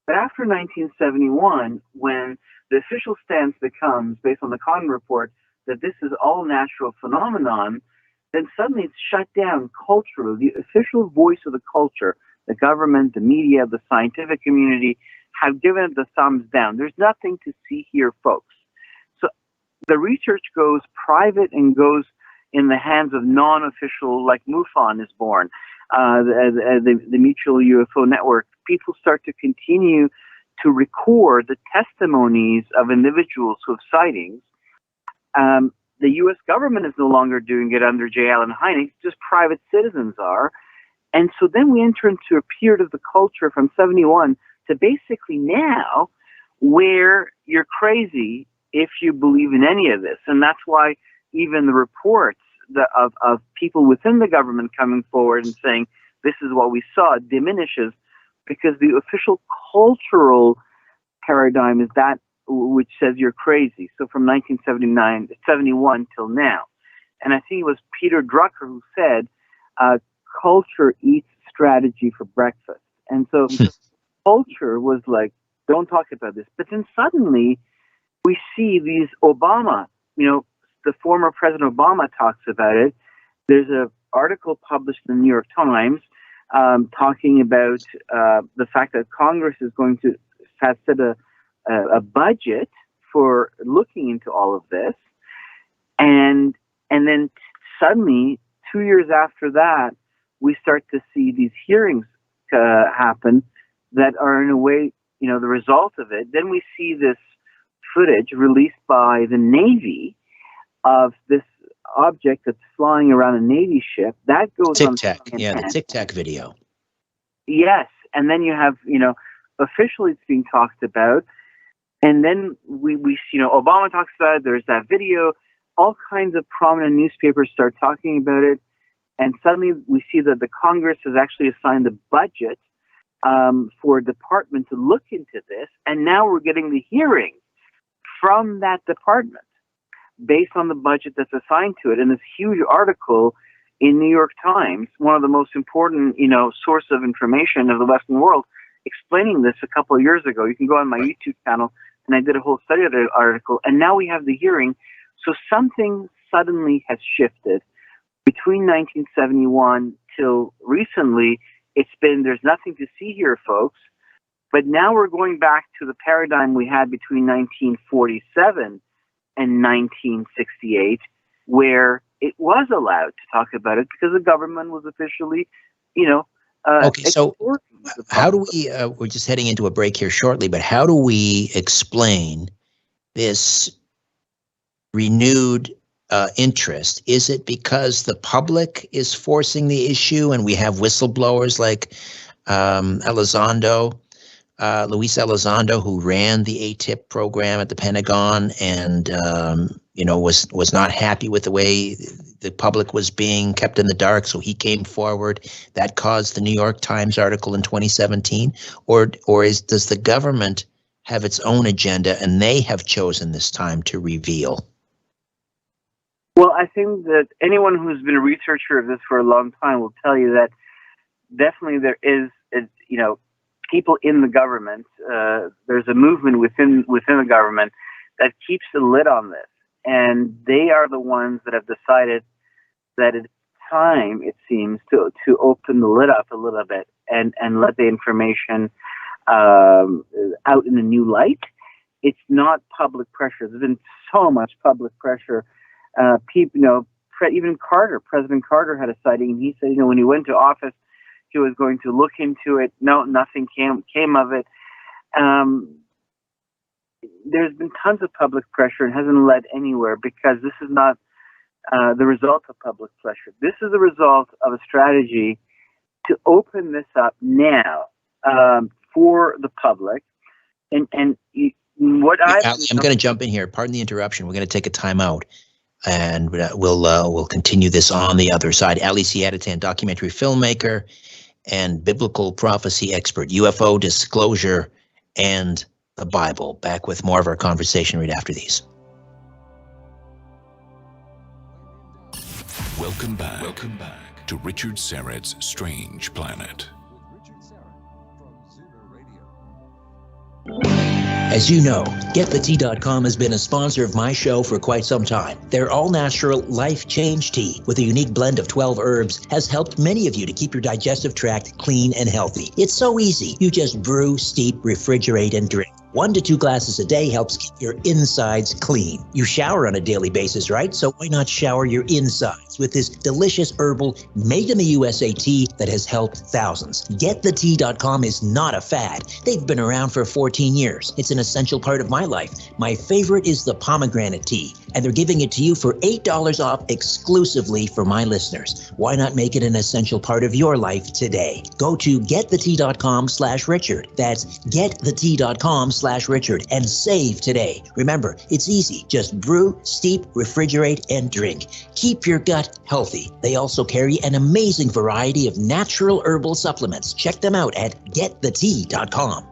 But after 1971, when the official stance becomes, based on the Condon report, that this is all natural phenomenon, then suddenly it's shut down culturally. The official voice of the culture, the government, the media, the scientific community, have given it the thumbs down. There's nothing to see here, folks. So the research goes private and goes in the hands of non-official, like MUFON is born, the Mutual UFO Network. People start to continue to record the testimonies of individuals who have sightings. The U.S. government is no longer doing it under J. Allen Hynek, just private citizens are. And so then we enter into a period of the culture from 71 to basically now where you're crazy if you believe in any of this. And that's why even the reports of people within the government coming forward and saying, this is what we saw, diminishes, because the official cultural paradigm is that which says you're crazy. So from 1971 till now. And I think it was Peter Drucker who said, culture eats strategy for breakfast. And so culture was like, don't talk about this. But then suddenly we see these Obama, the former President Obama talks about it. There's an article published in the New York Times talking about the fact that Congress is going to have set a budget for looking into all of this. And then suddenly, 2 years after that, we start to see these hearings happen that are in a way, the result of it. Then we see this footage released by the Navy of this object that's flying around a Navy ship. That goes Tic on. Tac, the Tic Tac video. Yes, and then you have, officially it's being talked about. And then we see, Obama talks about it, there's that video, all kinds of prominent newspapers start talking about it, and suddenly we see that the Congress has actually assigned a budget for a department to look into this, and now we're getting the hearing from that department based on the budget that's assigned to it. And this huge article in New York Times, one of the most important, source of information of the Western world, explaining this a couple of years ago. You can go on my YouTube channel, and I did a whole study of the article, and now we have the hearing. So something suddenly has shifted. Between 1971 till recently, there's nothing to see here, folks. But now we're going back to the paradigm we had between 1947 and 1968, where it was allowed to talk about it because the government was officially, okay, so how do we, we're just heading into a break here shortly, but how do we explain this renewed interest? Is it because the public is forcing the issue and we have whistleblowers like Luis Elizondo, who ran the ATIP program at the Pentagon and, was not happy with the way the public was being kept in the dark, so he came forward. That caused the New York Times article in 2017? Or does the government have its own agenda and they have chosen this time to reveal? Well, I think that anyone who's been a researcher of this for a long time will tell you that definitely there is, people in the government. There's a movement within the government that keeps the lid on this, and they are the ones that have decided that it's time, it seems, to open the lid up a little bit and let the information out in a new light. It's not public pressure. There's been so much public pressure. People, even President Carter had a sighting, and he said, when he went to office, he was going to look into it. No, nothing came of it. There's been tons of public pressure and hasn't led anywhere because this is not the result of public pressure. This is the result of a strategy to open this up now for the public. And what I'm going to jump in here. Pardon the interruption. We're going to take a time out. And we'll continue this on the other side. Ali Siadatan, documentary filmmaker and biblical prophecy expert, UFO Disclosure and the Bible. Back with more of our conversation right after these. Welcome back to Richard Syrett's Strange Planet. As you know, GetTheTea.com has been a sponsor of my show for quite some time. Their all-natural Life Change Tea with a unique blend of 12 herbs has helped many of you to keep your digestive tract clean and healthy. It's so easy. You just brew, steep, refrigerate, and drink. 1 to 2 glasses a day helps keep your insides clean. You shower on a daily basis, right? So why not shower your insides with this delicious herbal made in the USA tea that has helped thousands? GetTheTea.com is not a fad. They've been around for 14 years. It's an essential part of my life. My favorite is the pomegranate tea, and they're giving it to you for $8 off exclusively for my listeners. Why not make it an essential part of your life today? Go to GetTheTea.com/Richard. That's GetTheTea.com/Richard. crypto.com/Richard and save today. Remember, it's easy. Just brew, steep, refrigerate, and drink. Keep your gut healthy. They also carry an amazing variety of natural herbal supplements. Check them out at getthetea.com.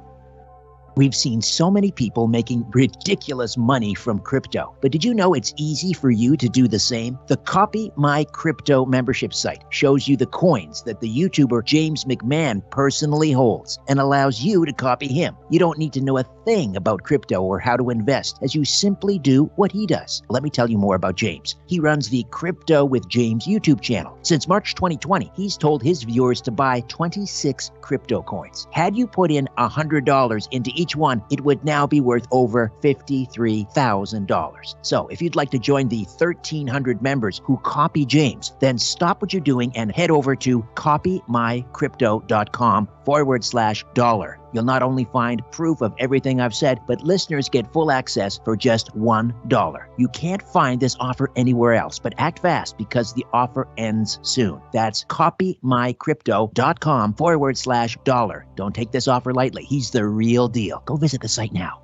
We've seen so many people making ridiculous money from crypto, but did you know it's easy for you to do the same? The Copy My Crypto membership site shows you the coins that the YouTuber James McMahon personally holds and allows you to copy him. You don't need to know a thing about crypto or how to invest, as you simply do what he does. Let me tell you more about James. He runs the Crypto with James YouTube channel. Since March 2020, he's told his viewers to buy 26 crypto coins. Had you put in $100 into each one, it would now be worth over $53,000. So if you'd like to join the 1,300 members who copy James, then stop what you're doing and head over to copymycrypto.com/dollar. You'll not only find proof of everything I've said, but listeners get full access for just $1. You can't find this offer anywhere else, but act fast because the offer ends soon. That's copymycrypto.com/dollar. Don't take this offer lightly. He's the real deal. Go visit the site now.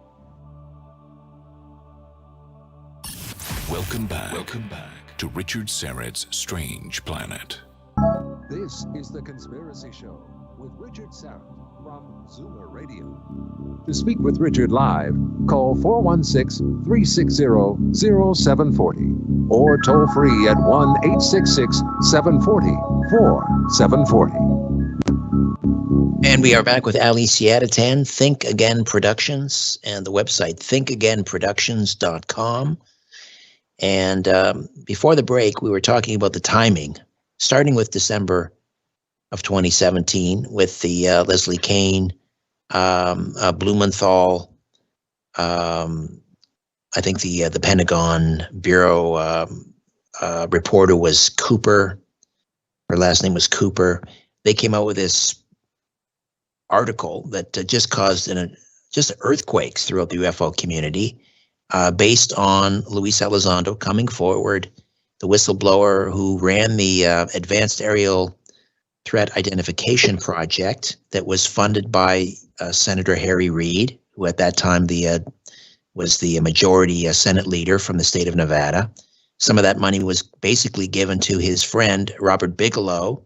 Welcome back to Richard Syrett's Strange Planet. This is The Conspiracy Show with Richard Syrett from Zoomer Radio. To speak with Richard live, call 416-360-0740 or toll free at 1-866-740-4740. And we are back with Ali Siadatan, Think Again Productions, and the website thinkagainproductions.com. And before the break, we were talking about the timing, starting with December of 2017 with the Leslie Kean, Blumenthal, I think the Pentagon Bureau reporter was Cooper. Her last name was Cooper. They came out with this article that just caused just earthquakes throughout the UFO community, based on Luis Elizondo coming forward, the whistleblower who ran the Advanced Aerial Threat Identification Project that was funded by Senator Harry Reid, who at that time was the majority Senate leader from the state of Nevada. Some of that money was basically given to his friend Robert Bigelow,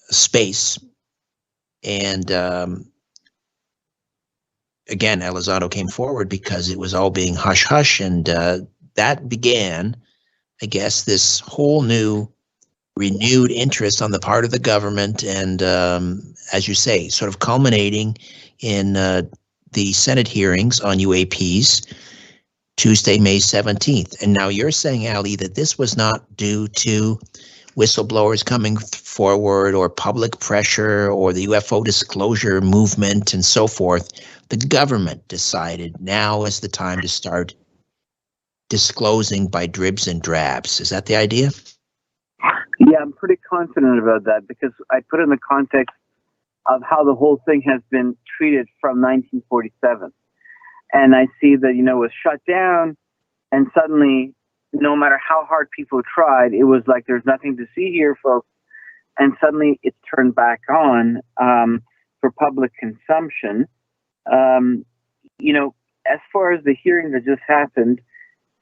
Space, and again, Elizondo came forward because it was all being hush-hush, and that began, I guess, this whole new renewed interest on the part of the government, and as you say, sort of culminating in the Senate hearings on UAPs Tuesday, May 17th. And now you're saying, Ali, that this was not due to whistleblowers coming forward or public pressure or the UFO disclosure movement and so forth. The government decided now is the time to start disclosing by dribs and drabs. Is that the idea? Yeah, I'm pretty confident about that because I put it in the context of how the whole thing has been treated from 1947. And I see that, it was shut down, and suddenly, no matter how hard people tried, it was like, there's nothing to see here, folks. And suddenly it's turned back on for public consumption. As far as the hearing that just happened,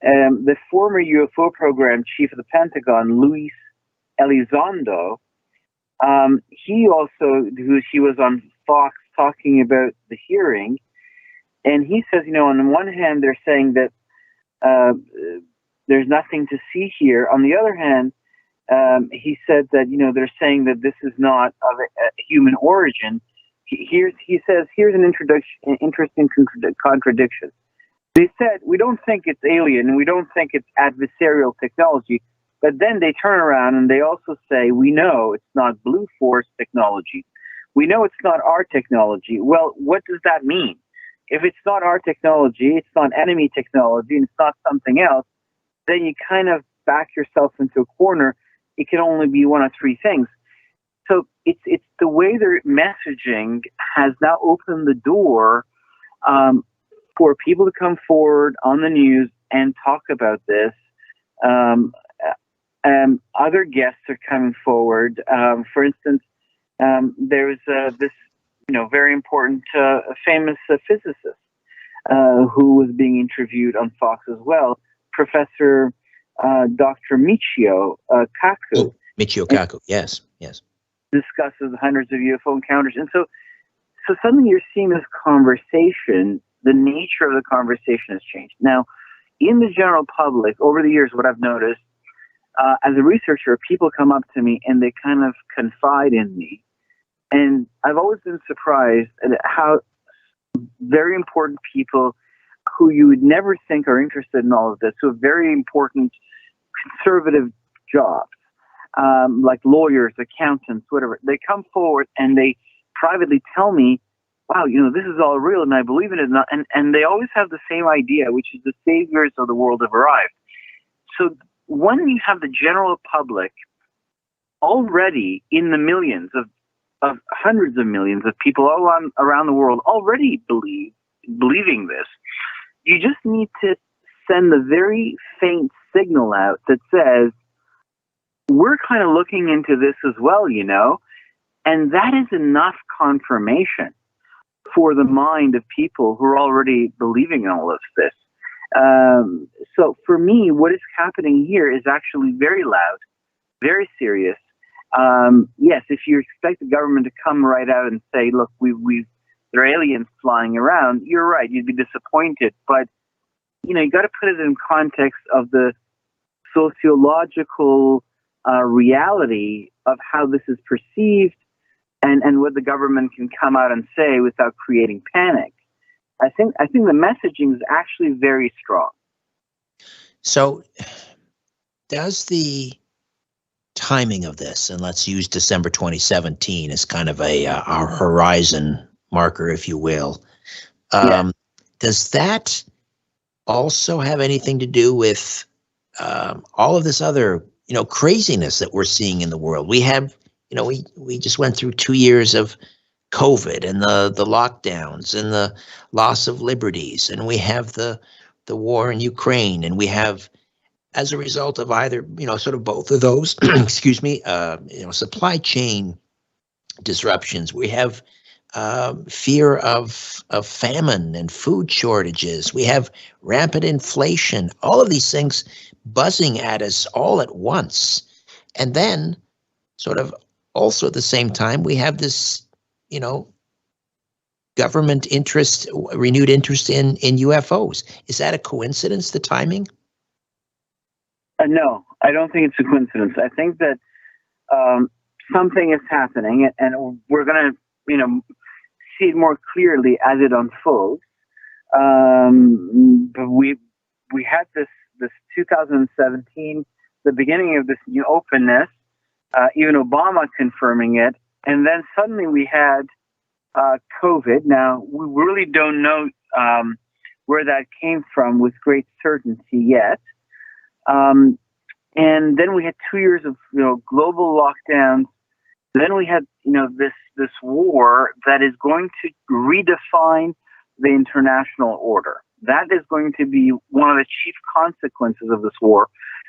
the former UFO program chief of the Pentagon, Luis Elizondo, he was on Fox talking about the hearing, and he says, on the one hand, they're saying that there's nothing to see here. On the other hand, he said that, they're saying that this is not of a human origin. He says, here's an interesting contradiction. They said, we don't think it's alien, and we don't think it's adversarial technology. But then they turn around and they also say, we know it's not Blue Force technology. We know it's not our technology. Well, what does that mean? If it's not our technology, it's not enemy technology, and it's not something else, then you kind of back yourself into a corner. It can only be one of three things. So it's the way their messaging has now opened the door for people to come forward on the news and talk about this. Other guests are coming forward. For instance, there's very important, famous physicist who was being interviewed on Fox as well, Professor Dr. Michio Kaku. Oh, Michio Kaku, yes. Discusses hundreds of UFO encounters. And so suddenly you're seeing this conversation, the nature of the conversation has changed. Now, in the general public, over the years, what I've noticed, as a researcher, people come up to me and they kind of confide in me. And I've always been surprised at how very important people who you would never think are interested in all of this, who have very important conservative jobs, like lawyers, accountants, whatever, they come forward and they privately tell me, wow, this is all real and I believe in it. And they always have the same idea, which is the saviors of the world have arrived. So when you have the general public already in the millions of hundreds of millions of people all around the world already believing this, you just need to send the very faint signal out that says, we're kind of looking into this as well, and that is enough confirmation for the mind of people who are already believing in all of this. So for me, what is happening here is actually very loud, very serious. Yes, if you expect the government to come right out and say, look, there are aliens flying around, you're right, you'd be disappointed. But, you got to put it in context of the sociological reality of how this is perceived and what the government can come out and say without creating panic. I think the messaging is actually very strong. So does the timing of this, and let's use December 2017 as kind of our horizon marker, if you will, does that also have anything to do with all of this other, craziness that we're seeing in the world? We have, we just went through 2 years of COVID and the lockdowns and the loss of liberties, and we have the war in Ukraine, and we have, as a result of either, sort of both of those, excuse me, supply chain disruptions. We have fear of famine and food shortages. We have rampant inflation, all of these things buzzing at us all at once. And then sort of also at the same time, we have this, government interest, renewed interest in UFOs. Is that a coincidence, the timing? No, I don't think it's a coincidence. I think that something is happening, and we're going to, see it more clearly as it unfolds. But we had this 2017, the beginning of this new openness, even Obama confirming it, and then suddenly we had COVID. Now, we really don't know where that came from with great certainty yet. And then we had 2 years of global lockdowns. Then we had this war that is going to redefine the international order. That is going to be one of the chief consequences of this war.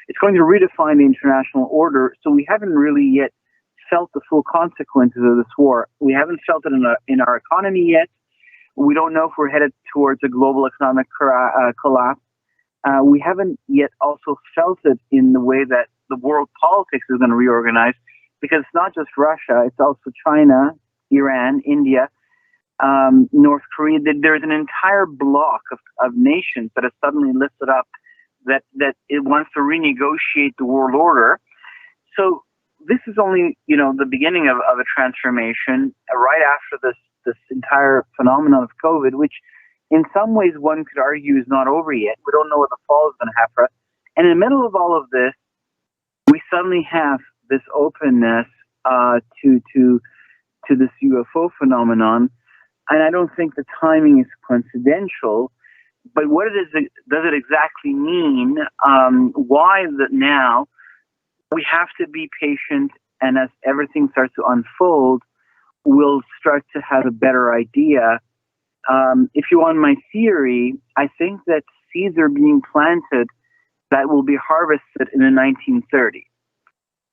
It's going to redefine the international order. So we haven't really yet felt the full consequences of this war. We haven't felt it in our economy yet. We don't know if we're headed towards a global economic collapse. We haven't yet also felt it in the way that the world politics is going to reorganize, because it's not just Russia, it's also China, Iran, India, North Korea. There's an entire block of nations that have suddenly lifted up that it wants to renegotiate the world order. So this is only, the beginning of a transformation right after this entire phenomenon of COVID, which in some ways one could argue is not over yet. We don't know what the fall is going to have for us. And in the middle of all of this, we suddenly have this openness to this UFO phenomenon. And I don't think the timing is coincidental. But what does it exactly mean? Why is it now? We have to be patient, and as everything starts to unfold, we'll start to have a better idea. If you want my theory, I think that seeds are being planted that will be harvested in the 1930s.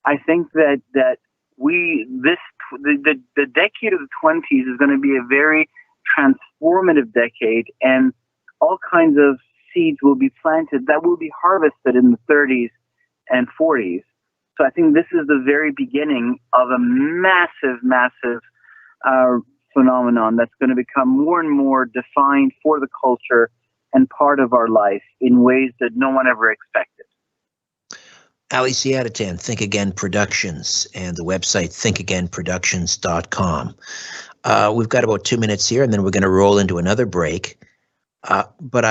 I think that the decade of the 20s is going to be a very transformative decade, and all kinds of seeds will be planted that will be harvested in the 30s and 40s. So I think this is the very beginning of a massive phenomenon that's going to become more and more defined for the culture and part of our life in ways that no one ever expected. Ali Siadatan, Think Again Productions, and the website thinkagainproductions.com. We've got about 2 minutes here, and then we're going to roll into another break. But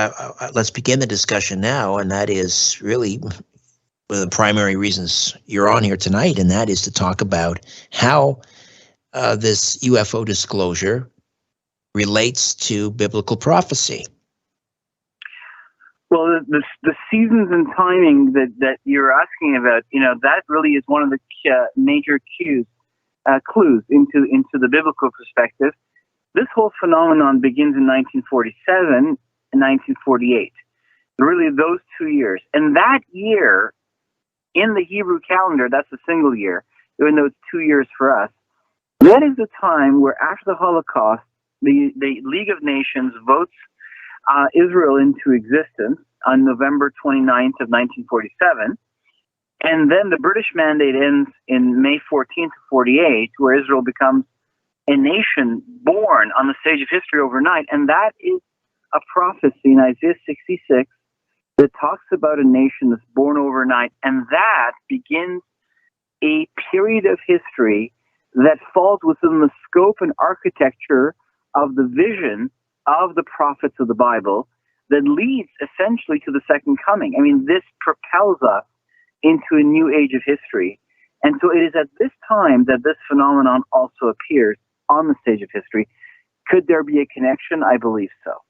let's begin the discussion now, and that is really one of the primary reasons you're on here tonight, and that is to talk about how this UFO disclosure relates to biblical prophecy. Well, the seasons and timing that you're asking about, that really is one of the major clues into the biblical perspective. This whole phenomenon begins in 1947 and 1948. Really, those 2 years. And that year, in the Hebrew calendar, that's a single year, even though it's 2 years for us. That is the time where, after the Holocaust, the League of Nations votes Israel into existence on November 29th of 1947. And then the British mandate ends in May 14th of 48, where Israel becomes a nation born on the stage of history overnight. And that is a prophecy in Isaiah 66 that talks about a nation that's born overnight. And that begins a period of history that falls within the scope and architecture of the vision of the prophets of the Bible that leads essentially to the second coming. I mean, this propels us into a new age of history. And so it is at this time that this phenomenon also appears on the stage of history. Could there be a connection? I believe so.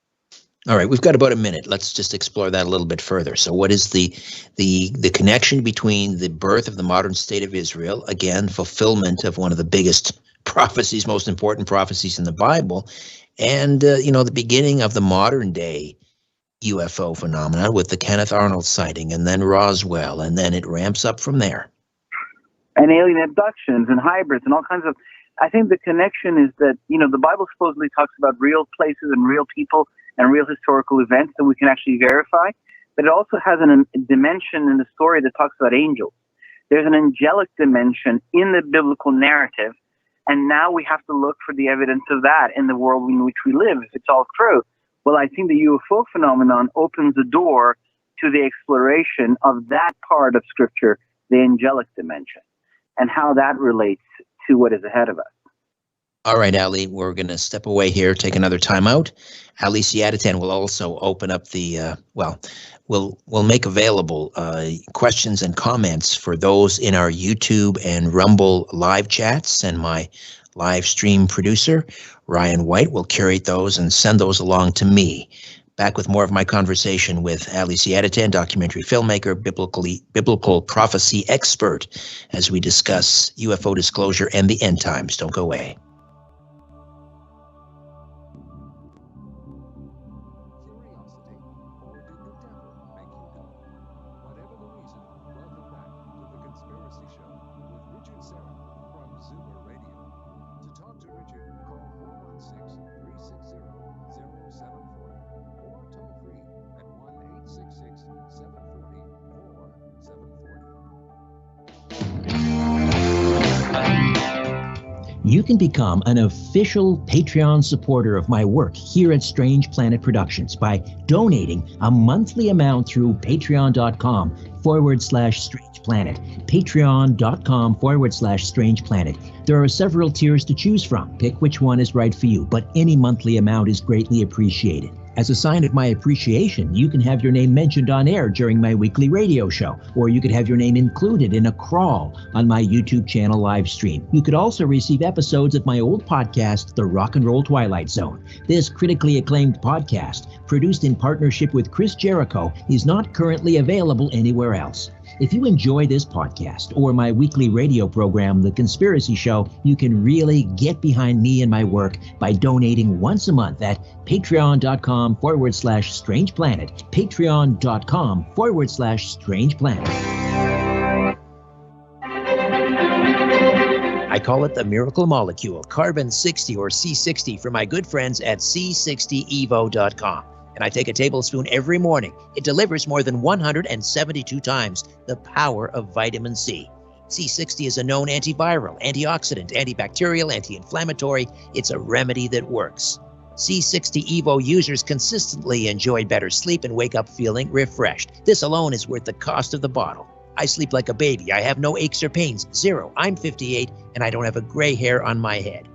All right, we've got about a minute. Let's just explore that a little bit further. So what is the connection between the birth of the modern state of Israel, again, fulfillment of one of the biggest prophecies, most important prophecies in the Bible, and the beginning of the modern day UFO phenomenon with the Kenneth Arnold sighting, and then Roswell, and then it ramps up from there. And alien abductions and hybrids and all kinds of... I think the connection is that, the Bible supposedly talks about real places and real people and real historical events that we can actually verify, but it also has a dimension in the story that talks about angels. There's an angelic dimension in the biblical narrative, and now we have to look for the evidence of that in the world in which we live, if it's all true. Well, I think the UFO phenomenon opens the door to the exploration of that part of Scripture, the angelic dimension, and how that relates to what is ahead of us. All right, Ali, we're going to step away here, take another time out. Ali Siadatan will also open up the, we'll make available questions and comments for those in our YouTube and Rumble live chats, and my live stream producer, Ryan White, will curate those and send those along to me. Back with more of my conversation with Ali Siadatan, documentary filmmaker, biblical prophecy expert, as we discuss UFO disclosure and the end times. Don't go away. You can become an official Patreon supporter of my work here at Strange Planet Productions by donating a monthly amount through patreon.com/Strange Planet. Patreon.com/Strange Planet. There are several tiers to choose from. Pick which one is right for you, but any monthly amount is greatly appreciated. As a sign of my appreciation, you can have your name mentioned on air during my weekly radio show, or you could have your name included in a crawl on my YouTube channel live stream. You could also receive episodes of my old podcast, The Rock and Roll Twilight Zone. This critically acclaimed podcast, produced in partnership with Chris Jericho, is not currently available anywhere else. If you enjoy this podcast or my weekly radio program, The Conspiracy Show, you can really get behind me and my work by donating once a month at patreon.com/Strange Planet. Patreon.com/Strange Planet. I call it the miracle molecule, carbon-60 or C60, from my good friends at C60evo.com. And I take a tablespoon every morning. It delivers more than 172 times the power of vitamin C. C60 is a known antiviral, antioxidant, antibacterial, anti-inflammatory. It's a remedy that works. C60 Evo users consistently enjoy better sleep and wake up feeling refreshed. This alone is worth the cost of the bottle. I sleep like a baby. I have no aches or pains, zero. I'm 58 and I don't have a gray hair on my head.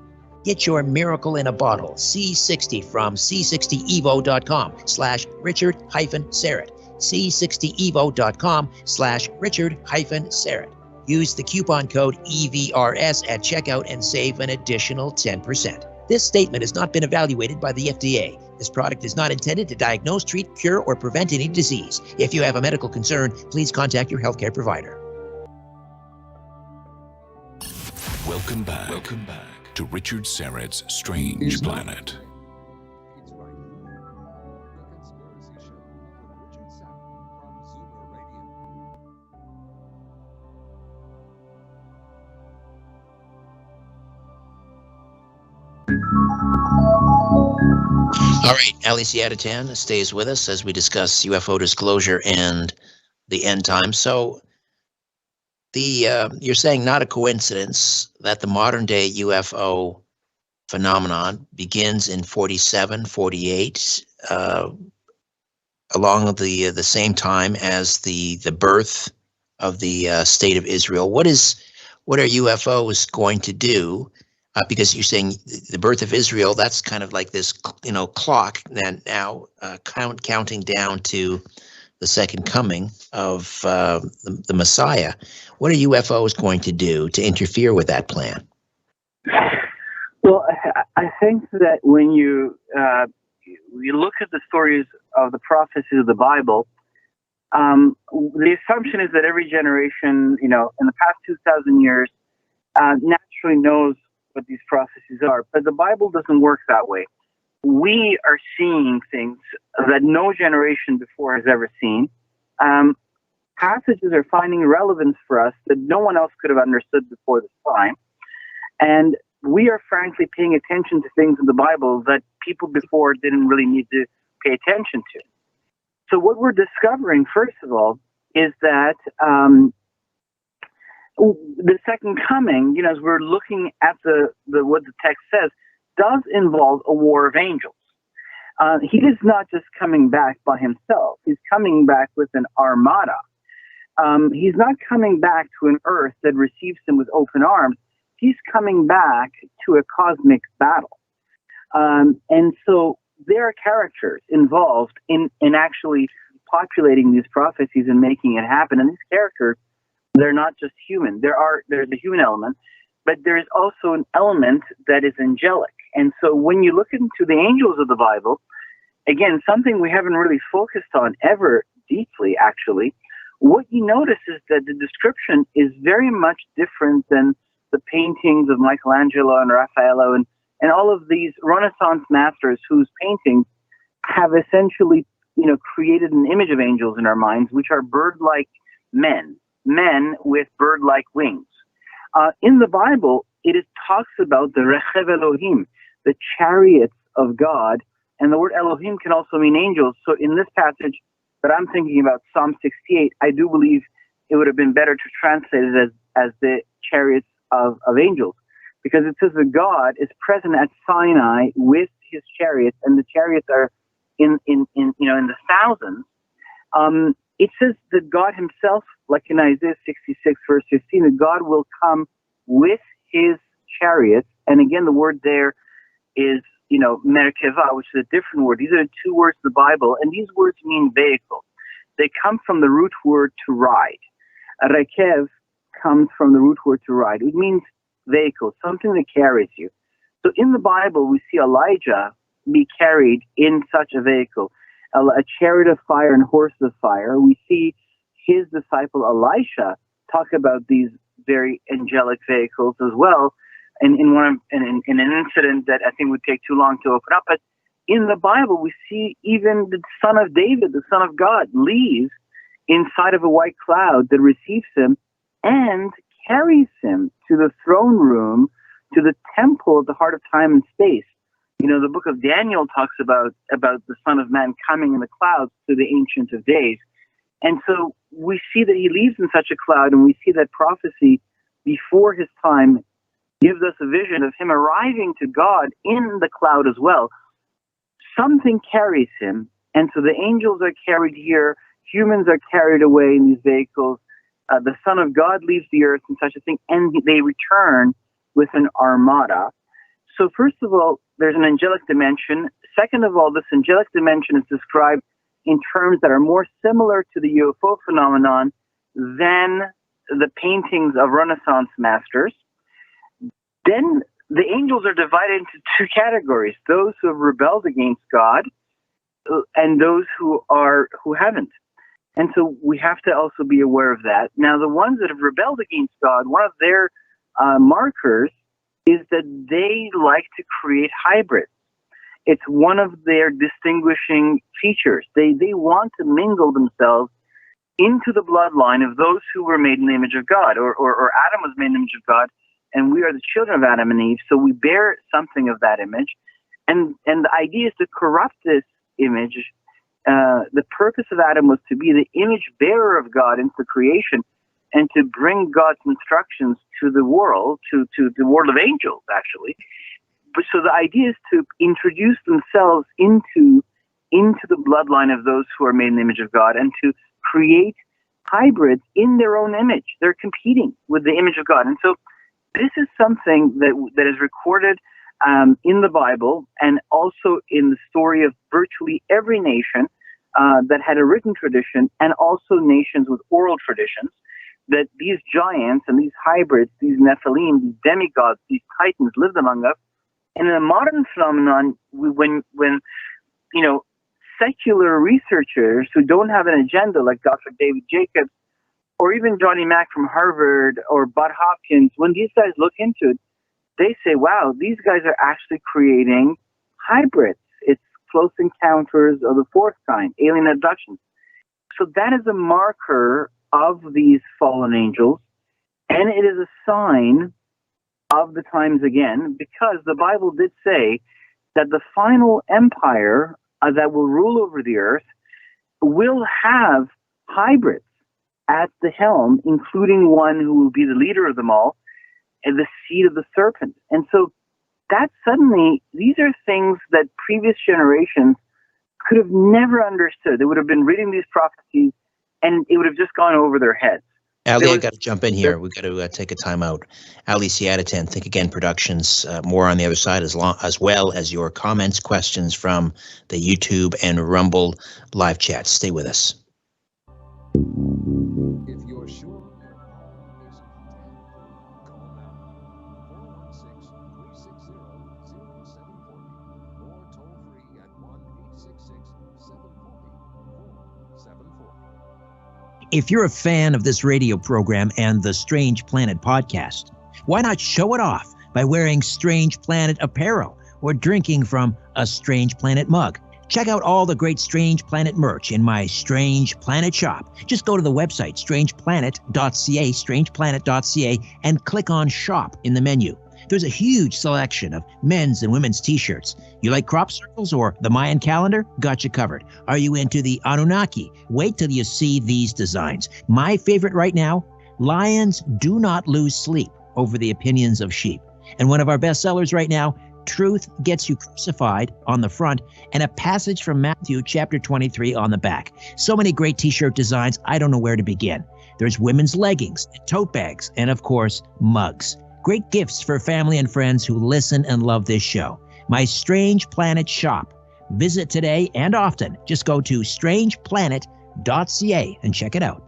Get your miracle in a bottle, C60, from c60evo.com/Richard-Syrett. c60evo.com/Richard-Syrett. Use the coupon code EVRS at checkout and save an additional 10%. This statement has not been evaluated by the FDA. This product is not intended to diagnose, treat, cure, or prevent any disease. If you have a medical concern, please contact your healthcare provider. Welcome back to Richard Syrett's Strange Planet. It's right here. The Conspiracy Show with Richard Syrett from Zoomer Radio. All right, Ali Siadatan stays with us as we discuss UFO disclosure and the end times. So, you're saying not a coincidence that the modern day UFO phenomenon begins in 47, 48, along the same time as the birth of the state of Israel. What are UFOs going to do? Because you're saying the birth of Israel, that's kind of like this, clock that now counting down to the second coming of the Messiah. What are UFOs going to do to interfere with that plan? Well, I think that when you look at the stories of the prophecies of the Bible, the assumption is that every generation, in the past 2,000 years, naturally knows what these prophecies are. But the Bible doesn't work that way. We are seeing things that no generation before has ever seen. Passages are finding relevance for us that no one else could have understood before this time. And we are frankly paying attention to things in the Bible that people before didn't really need to pay attention to. So what we're discovering, first of all, is that the second coming, as we're looking at the what the text says, does involve a war of angels. He is not just coming back by himself. He's coming back with an armada. He's not coming back to an earth that receives him with open arms. He's coming back to a cosmic battle. And so there are characters involved in actually populating these prophecies and making it happen. And these characters, they're not just human. There's a human element, but there's also an element that is angelic. And so when you look into the angels of the Bible, again, something we haven't really focused on ever deeply, actually, what you notice is that the description is very much different than the paintings of Michelangelo and Raffaello and all of these Renaissance masters whose paintings have essentially, created an image of angels in our minds, which are bird-like men with bird-like wings. In the Bible, it talks about the Rechev Elohim, the chariots of God, and the word Elohim can also mean angels. So in this passage that I'm thinking about, Psalm 68, I do believe it would have been better to translate it as the chariots of angels, because it says that God is present at Sinai with his chariots, and the chariots are in the thousands. It says that God himself, like in Isaiah 66, verse 15, that God will come with his chariots. And again, the word there is, merkeva, which is a different word. These are the two words in the Bible, and these words mean vehicle. They come from the root word to ride. Rekev comes from the root word to ride. It means vehicle, something that carries you. So in the Bible, we see Elijah be carried in such a vehicle. A chariot of fire and horses of fire. We see his disciple Elisha talk about these very angelic vehicles as well, and in an incident that I think would take too long to open up. But in the Bible, we see even the Son of David, the Son of God, leaves inside of a white cloud that receives him and carries him to the throne room, to the temple at the heart of time and space. You know, the book of Daniel talks about the Son of Man coming in the clouds to the Ancient of Days. And so we see that he leaves in such a cloud, and we see that prophecy before his time gives us a vision of him arriving to God in the cloud as well. Something carries him, and so the angels are carried here, humans are carried away in these vehicles, the Son of God leaves the earth and such a thing, and they return with an armada. So first of all, there's an angelic dimension. Second of all, this angelic dimension is described in terms that are more similar to the UFO phenomenon than the paintings of Renaissance masters. Then the angels are divided into two categories: those who have rebelled against God and those who haven't. And so we have to also be aware of that. Now, the ones that have rebelled against God, one of their markers is that they like to create hybrids. It's one of their distinguishing features. They want to mingle themselves into the bloodline of those who were made in the image of God, or Adam was made in the image of God, and we are the children of Adam and Eve, so we bear something of that image. And the idea is to corrupt this image. The purpose of Adam was to be the image bearer of God into creation and to bring God's instructions to the world, to the world of angels, actually. But so the idea is to introduce themselves into the bloodline of those who are made in the image of God and to create hybrids in their own image. They're competing with the image of God. And so this is something that is recorded in the Bible and also in the story of virtually every nation that had a written tradition, and also nations with oral traditions, that these giants and these hybrids, these Nephilim, these demigods, these titans lived among us. And in a modern phenomenon, when secular researchers who don't have an agenda, like Dr. David Jacobs or even Johnny Mack from Harvard or Bud Hopkins, when these guys look into it, they say, wow, these guys are actually creating hybrids. It's close encounters of the fourth kind, alien abductions. So that is a marker of these fallen angels, and it is a sign of the times again, because the Bible did say that the final empire that will rule over the earth will have hybrids at the helm, including one who will be the leader of them all, and the seed of the serpent. And so that suddenly, these are things that previous generations could have never understood. They would have been reading these prophecies, and it would have just gone over their heads. Ali, I got to jump in here. We've got to take a time out. Ali Siadatan, Think Again Productions. More on the other side, as well as your comments, questions from the YouTube and Rumble live chat. Stay with us. If you're sure, call now 416-360-0740 or toll free at 1-866-740-4740. If you're a fan of this radio program and the Strange Planet podcast, why not show it off by wearing Strange Planet apparel or drinking from a Strange Planet mug? Check out all the great Strange Planet merch in my Strange Planet shop. Just go to the website, strangeplanet.ca, and click on Shop in the menu. There's a huge selection of men's and women's t-shirts. You like crop circles or the Mayan calendar? Got you covered. Are you into the Anunnaki? Wait till you see these designs. My favorite right now, lions do not lose sleep over the opinions of sheep. And one of our best sellers right now, Truth Gets You Crucified on the front, and a passage from Matthew chapter 23 on the back. So many great t-shirt designs, I don't know where to begin. There's women's leggings, tote bags, and of course, mugs. Great gifts for family and friends who listen and love this show. My Strange Planet shop. Visit today and often. Just go to strangeplanet.ca and check it out.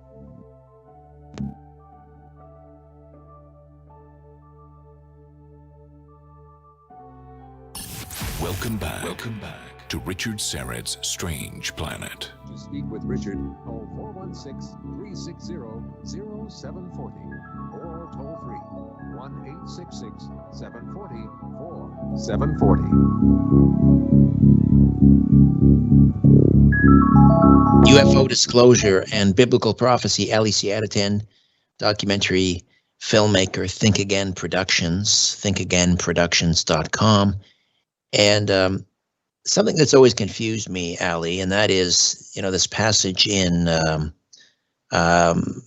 Welcome back to Richard Syrett's Strange Planet. To speak with Richard, call 416-360-0740 or toll free 1-866-740-4740. UFO Disclosure and Biblical Prophecy, Ali Siadatan documentary filmmaker, Think Again Productions, thinkagainproductions.com. And something that's always confused me, Ali, and that is, this passage in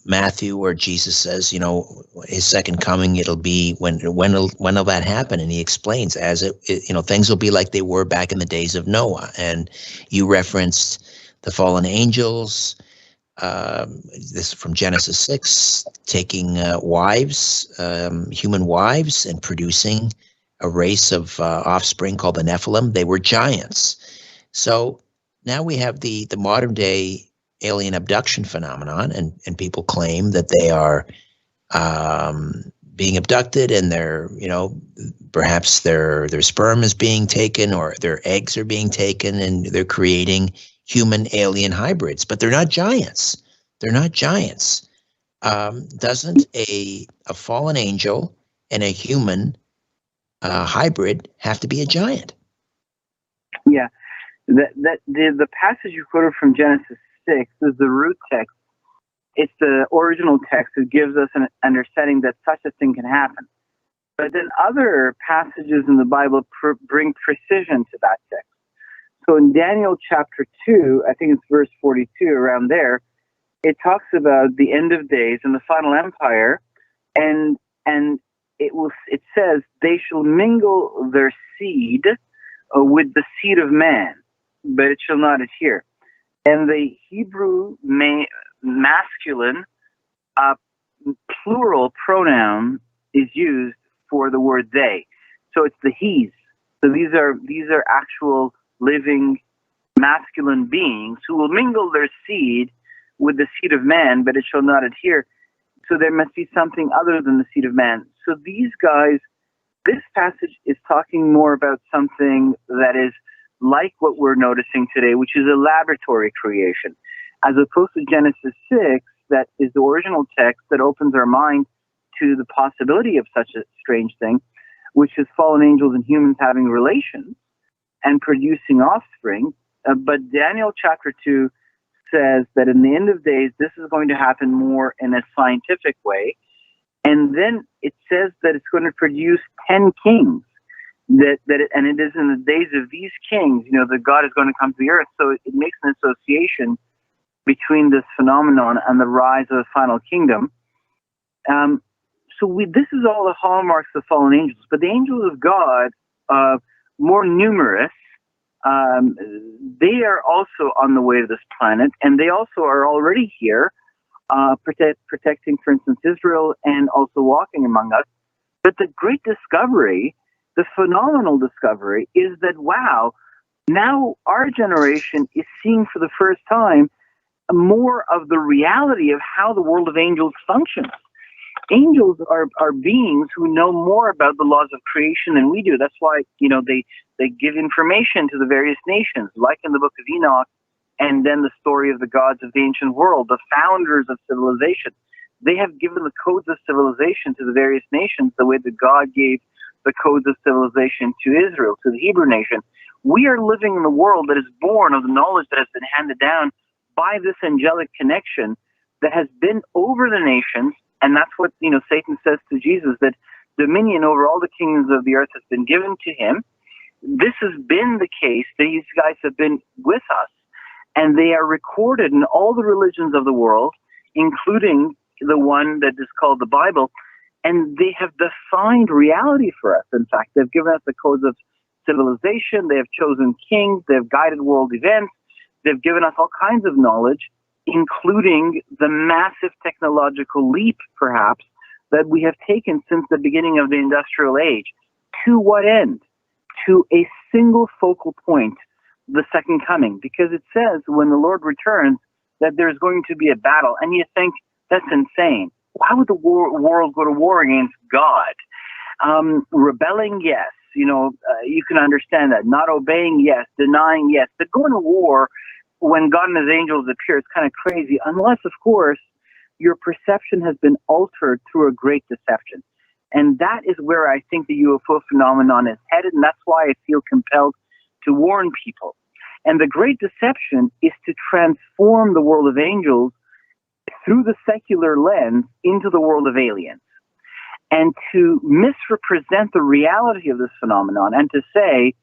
Matthew where Jesus says, his second coming, it'll be when will that happen? And he explains things will be like they were back in the days of Noah. And you referenced the fallen angels, this from Genesis 6, taking wives, human wives, and producing a race of offspring called the Nephilim. They were giants. So now we have the modern day alien abduction phenomenon, and people claim that they are being abducted, and perhaps their sperm is being taken, or their eggs are being taken, and they're creating human alien hybrids. But they're not giants. They're not giants. Doesn't a fallen angel and a human hybrid have to be a giant? Yeah, the passage you quoted from Genesis 6 is the root text. It's the original text that gives us an understanding that such a thing can happen. But then other passages in the Bible bring precision to that text. So in Daniel chapter 2, I think it's verse 42, around there, it talks about the end of days and the final empire, and it says they shall mingle their seed with the seed of man, but it shall not adhere. And the Hebrew masculine plural pronoun is used for the word they. So it's the he's. So these are actual living masculine beings who will mingle their seed with the seed of man, but it shall not adhere. So there must be something other than the seed of man. So these guys, this passage is talking more about something that is like what we're noticing today, which is a laboratory creation, as opposed to Genesis 6, that is the original text that opens our mind to the possibility of such a strange thing, which is fallen angels and humans having relations and producing offspring. But Daniel chapter 2 says that in the end of days, this is going to happen more in a scientific way. And then it says that it's going to produce 10 kings. And it is in the days of these kings, that God is going to come to the earth. So it makes an association between this phenomenon and the rise of the final kingdom. This is all the hallmarks of fallen angels. But the angels of God, more numerous, they are also on the way to this planet, and they also are already here, protecting, for instance, Israel, and also walking among us. But the great discovery, the phenomenal discovery, is that, wow, now our generation is seeing for the first time more of the reality of how the world of angels functions. Angels are beings who know more about the laws of creation than we do. That's why, they give information to the various nations, like in the book of Enoch, and then the story of the gods of the ancient world, the founders of civilization. They have given the codes of civilization to the various nations the way that God gave the codes of civilization to Israel, to the Hebrew nation. We are living in a world that is born of the knowledge that has been handed down by this angelic connection that has been over the nations. And that's what, Satan says to Jesus, that dominion over all the kingdoms of the earth has been given to him. This has been the case. These guys have been with us, and they are recorded in all the religions of the world, including the one that is called the Bible. And they have defined reality for us. In fact, they've given us the codes of civilization. They have chosen kings. They've guided world events. They've given us all kinds of knowledge, including the massive technological leap, perhaps, that we have taken since the beginning of the industrial age. To what end? To a single focal point, the second coming. Because it says when the Lord returns that there's going to be a battle. And you think, that's insane. Why would the world go to war against God? Rebelling, yes. You can understand that. Not obeying, yes. Denying, yes. But going to war when God and his angels appear, it's kind of crazy, unless, of course, your perception has been altered through a great deception. And that is where I think the UFO phenomenon is headed, and that's why I feel compelled to warn people. And the great deception is to transform the world of angels through the secular lens into the world of aliens. and to misrepresent the reality of this phenomenon and to say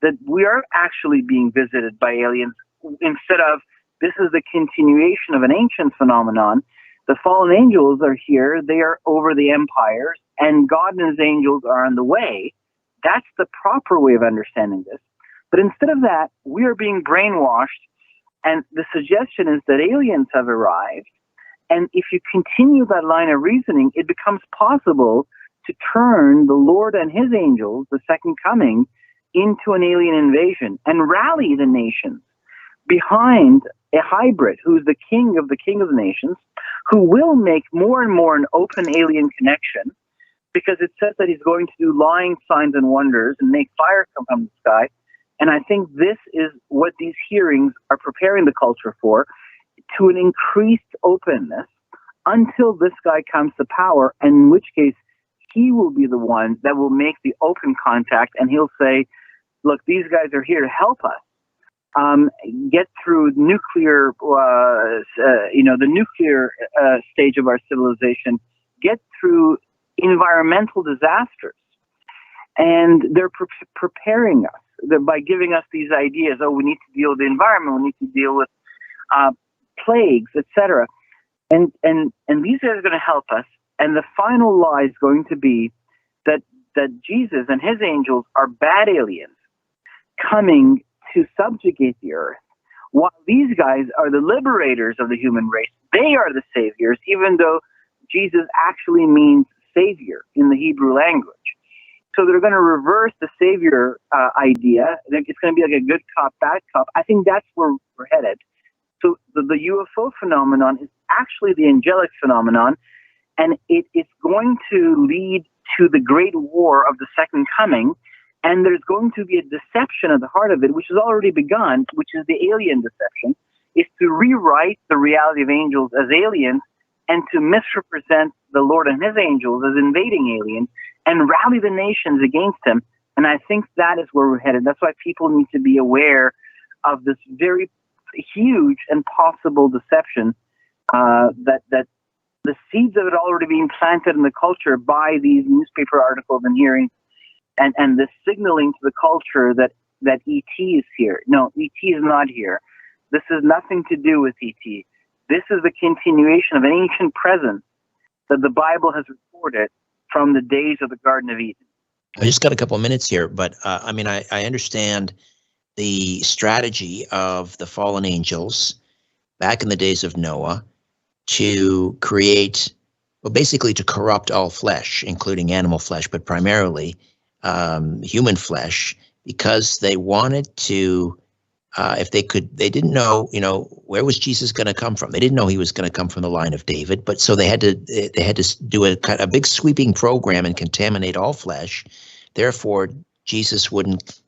that we are actually being visited by aliens instead of this is the continuation of an ancient phenomenon. The fallen angels are here. They are over the empires, and God and his angels are on the way. That's the proper way of understanding this. But instead of that, we are being brainwashed, and the suggestion is that aliens have arrived. And if you continue that line of reasoning, it becomes possible to turn the Lord and his angels, the second coming, into an alien invasion and rally the nations behind a hybrid who's the king of the nations, who will make more and more an open alien connection, because it says that he's going to do lying signs and wonders and make fire come from the sky. And I think this is what these hearings are preparing the culture for, to an increased openness until this guy comes to power, and in which case he will be the one that will make the open contact, and he'll say, look, these guys are here to help us get through nuclear, the nuclear stage of our civilization, get through environmental disasters. And they're preparing us by giving us these ideas. Oh, we need to deal with the environment. We need to deal with plagues, etc. And these are going to help us. And the final lie is going to be that Jesus and his angels are bad aliens coming to subjugate the earth, while these guys are the liberators of the human race. They are the saviors, even though Jesus actually means savior in the Hebrew language. So they're going to reverse the savior idea. It's going to be like a good cop, bad cop. I think that's where we're headed. So the UFO phenomenon is actually the angelic phenomenon, and it's going to lead to the great war of the second coming. And there's going to be a deception at the heart of it, which has already begun, which is the alien deception, is to rewrite the reality of angels as aliens and to misrepresent the Lord and his angels as invading aliens and rally the nations against him. And I think that is where we're headed. That's why people need to be aware of this very huge and possible deception that the seeds of it already being planted in the culture by these newspaper articles and hearings. And this signaling to the culture that ET is here. No, ET is not here. This has nothing to do with ET. This is the continuation of an ancient presence that the Bible has recorded from the days of the Garden of Eden. I just got a couple of minutes here, but I understand the strategy of the fallen angels back in the days of Noah to create, well, basically to corrupt all flesh, including animal flesh, but primarily human flesh, because they wanted to, if they could, they didn't know, where was Jesus going to come from? They didn't know he was going to come from the line of David, but so they had to do a big sweeping program and contaminate all flesh. Therefore, Jesus wouldn't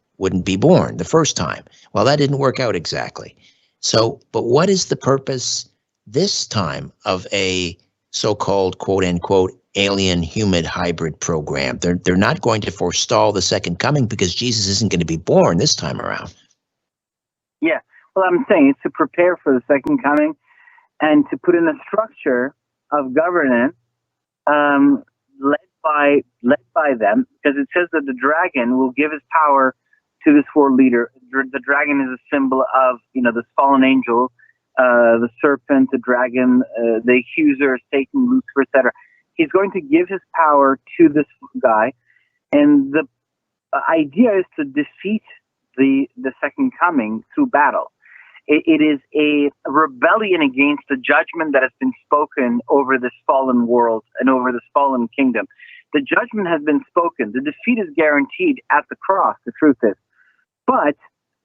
be born the first time. Well, that didn't work out exactly. So, but what is the purpose this time of a so-called quote unquote alien human hybrid program? They're not going to forestall the second coming because Jesus isn't going to be born this time around. Yeah, well, I'm saying it's to prepare for the second coming and to put in a structure of governance led by them, because it says that the dragon will give his power to this world leader. The dragon is a symbol of this fallen angel, the serpent, the dragon, the accuser, Satan, Lucifer, etc. He's going to give his power to this guy, and the idea is to defeat the second coming through battle. It is a rebellion against the judgment that has been spoken over this fallen world and over this fallen kingdom. The judgment has been spoken. The defeat is guaranteed at the cross, the truth is. But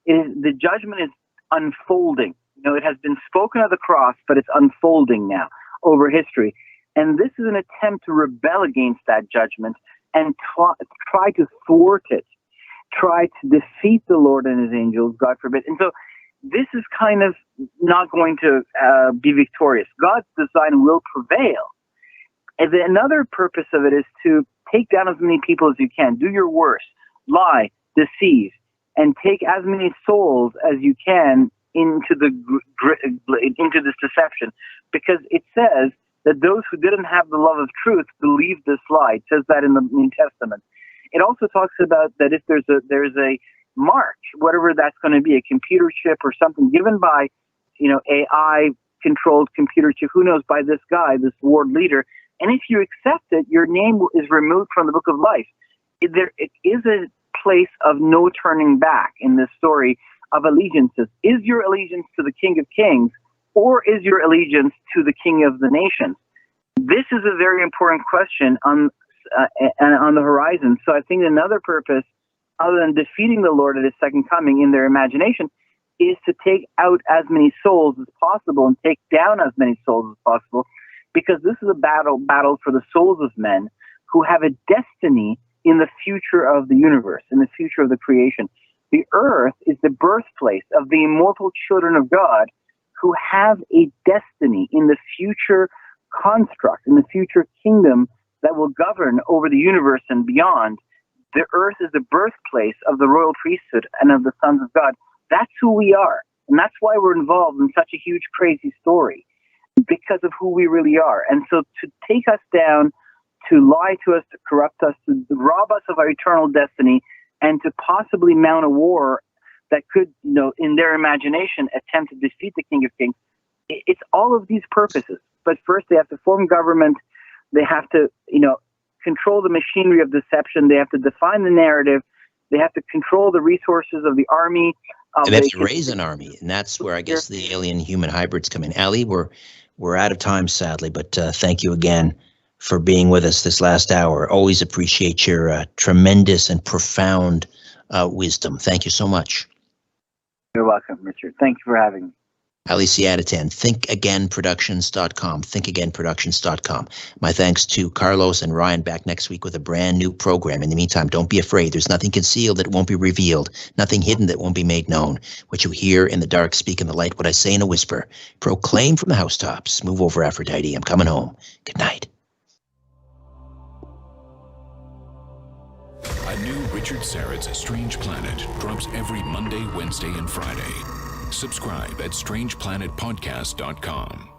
the judgment is unfolding. It has been spoken at the cross, but it's unfolding now over history. And this is an attempt to rebel against that judgment and try to thwart it, try to defeat the Lord and his angels, God forbid. And so this is kind of not going to be victorious. God's design will prevail. And another purpose of it is to take down as many people as you can. Do your worst. Lie, deceive, and take as many souls as you can into this deception. Because it says that those who didn't have the love of truth believed this lie. It says that in the New Testament. It also talks about that if there's a mark, whatever that's going to be, a computer chip or something given by, AI controlled computer chip, who knows, by this guy, this world leader, and if you accept it, your name is removed from the book of life. There is a place of no turning back in this story of allegiances. Is your allegiance to the King of Kings, or is your allegiance to the King of the nations? This is a very important question on the horizon. So I think another purpose, other than defeating the Lord at his second coming in their imagination, is to take out as many souls as possible and take down as many souls as possible, because this is a battle for the souls of men who have a destiny in the future of the universe, in the future of the creation. The earth is the birthplace of the immortal children of God who have a destiny in the future construct, in the future kingdom that will govern over the universe and beyond. The earth is the birthplace of the royal priesthood and of the sons of God. That's who we are. And that's why we're involved in such a huge, crazy story, because of who we really are. And so to take us down, to lie to us, to corrupt us, to rob us of our eternal destiny, and to possibly mount a war that could, in their imagination, attempt to defeat the King of Kings. It's all of these purposes. But first, they have to form government. They have to, control the machinery of deception. They have to define the narrative. They have to control the resources of the army. And they have to raise an army, and that's where I guess the alien-human hybrids come in. Ali, we're out of time, sadly, but thank you again for being with us this last hour. Always appreciate your tremendous and profound wisdom. Thank you so much. You're welcome, Richard. Thank you for having me. Ali Siadatan, thinkagainproductions.com, thinkagainproductions.com. My thanks to Carlos and Ryan, back next week with a brand new program. In the meantime, don't be afraid. There's nothing concealed that won't be revealed, nothing hidden that won't be made known. What you hear in the dark, speak in the light. What I say in a whisper, proclaim from the housetops. Move over, Aphrodite. I'm coming home. Good night. A new Richard Syrett's Strange Planet drops every Monday, Wednesday, and Friday. Subscribe at strangeplanetpodcast.com.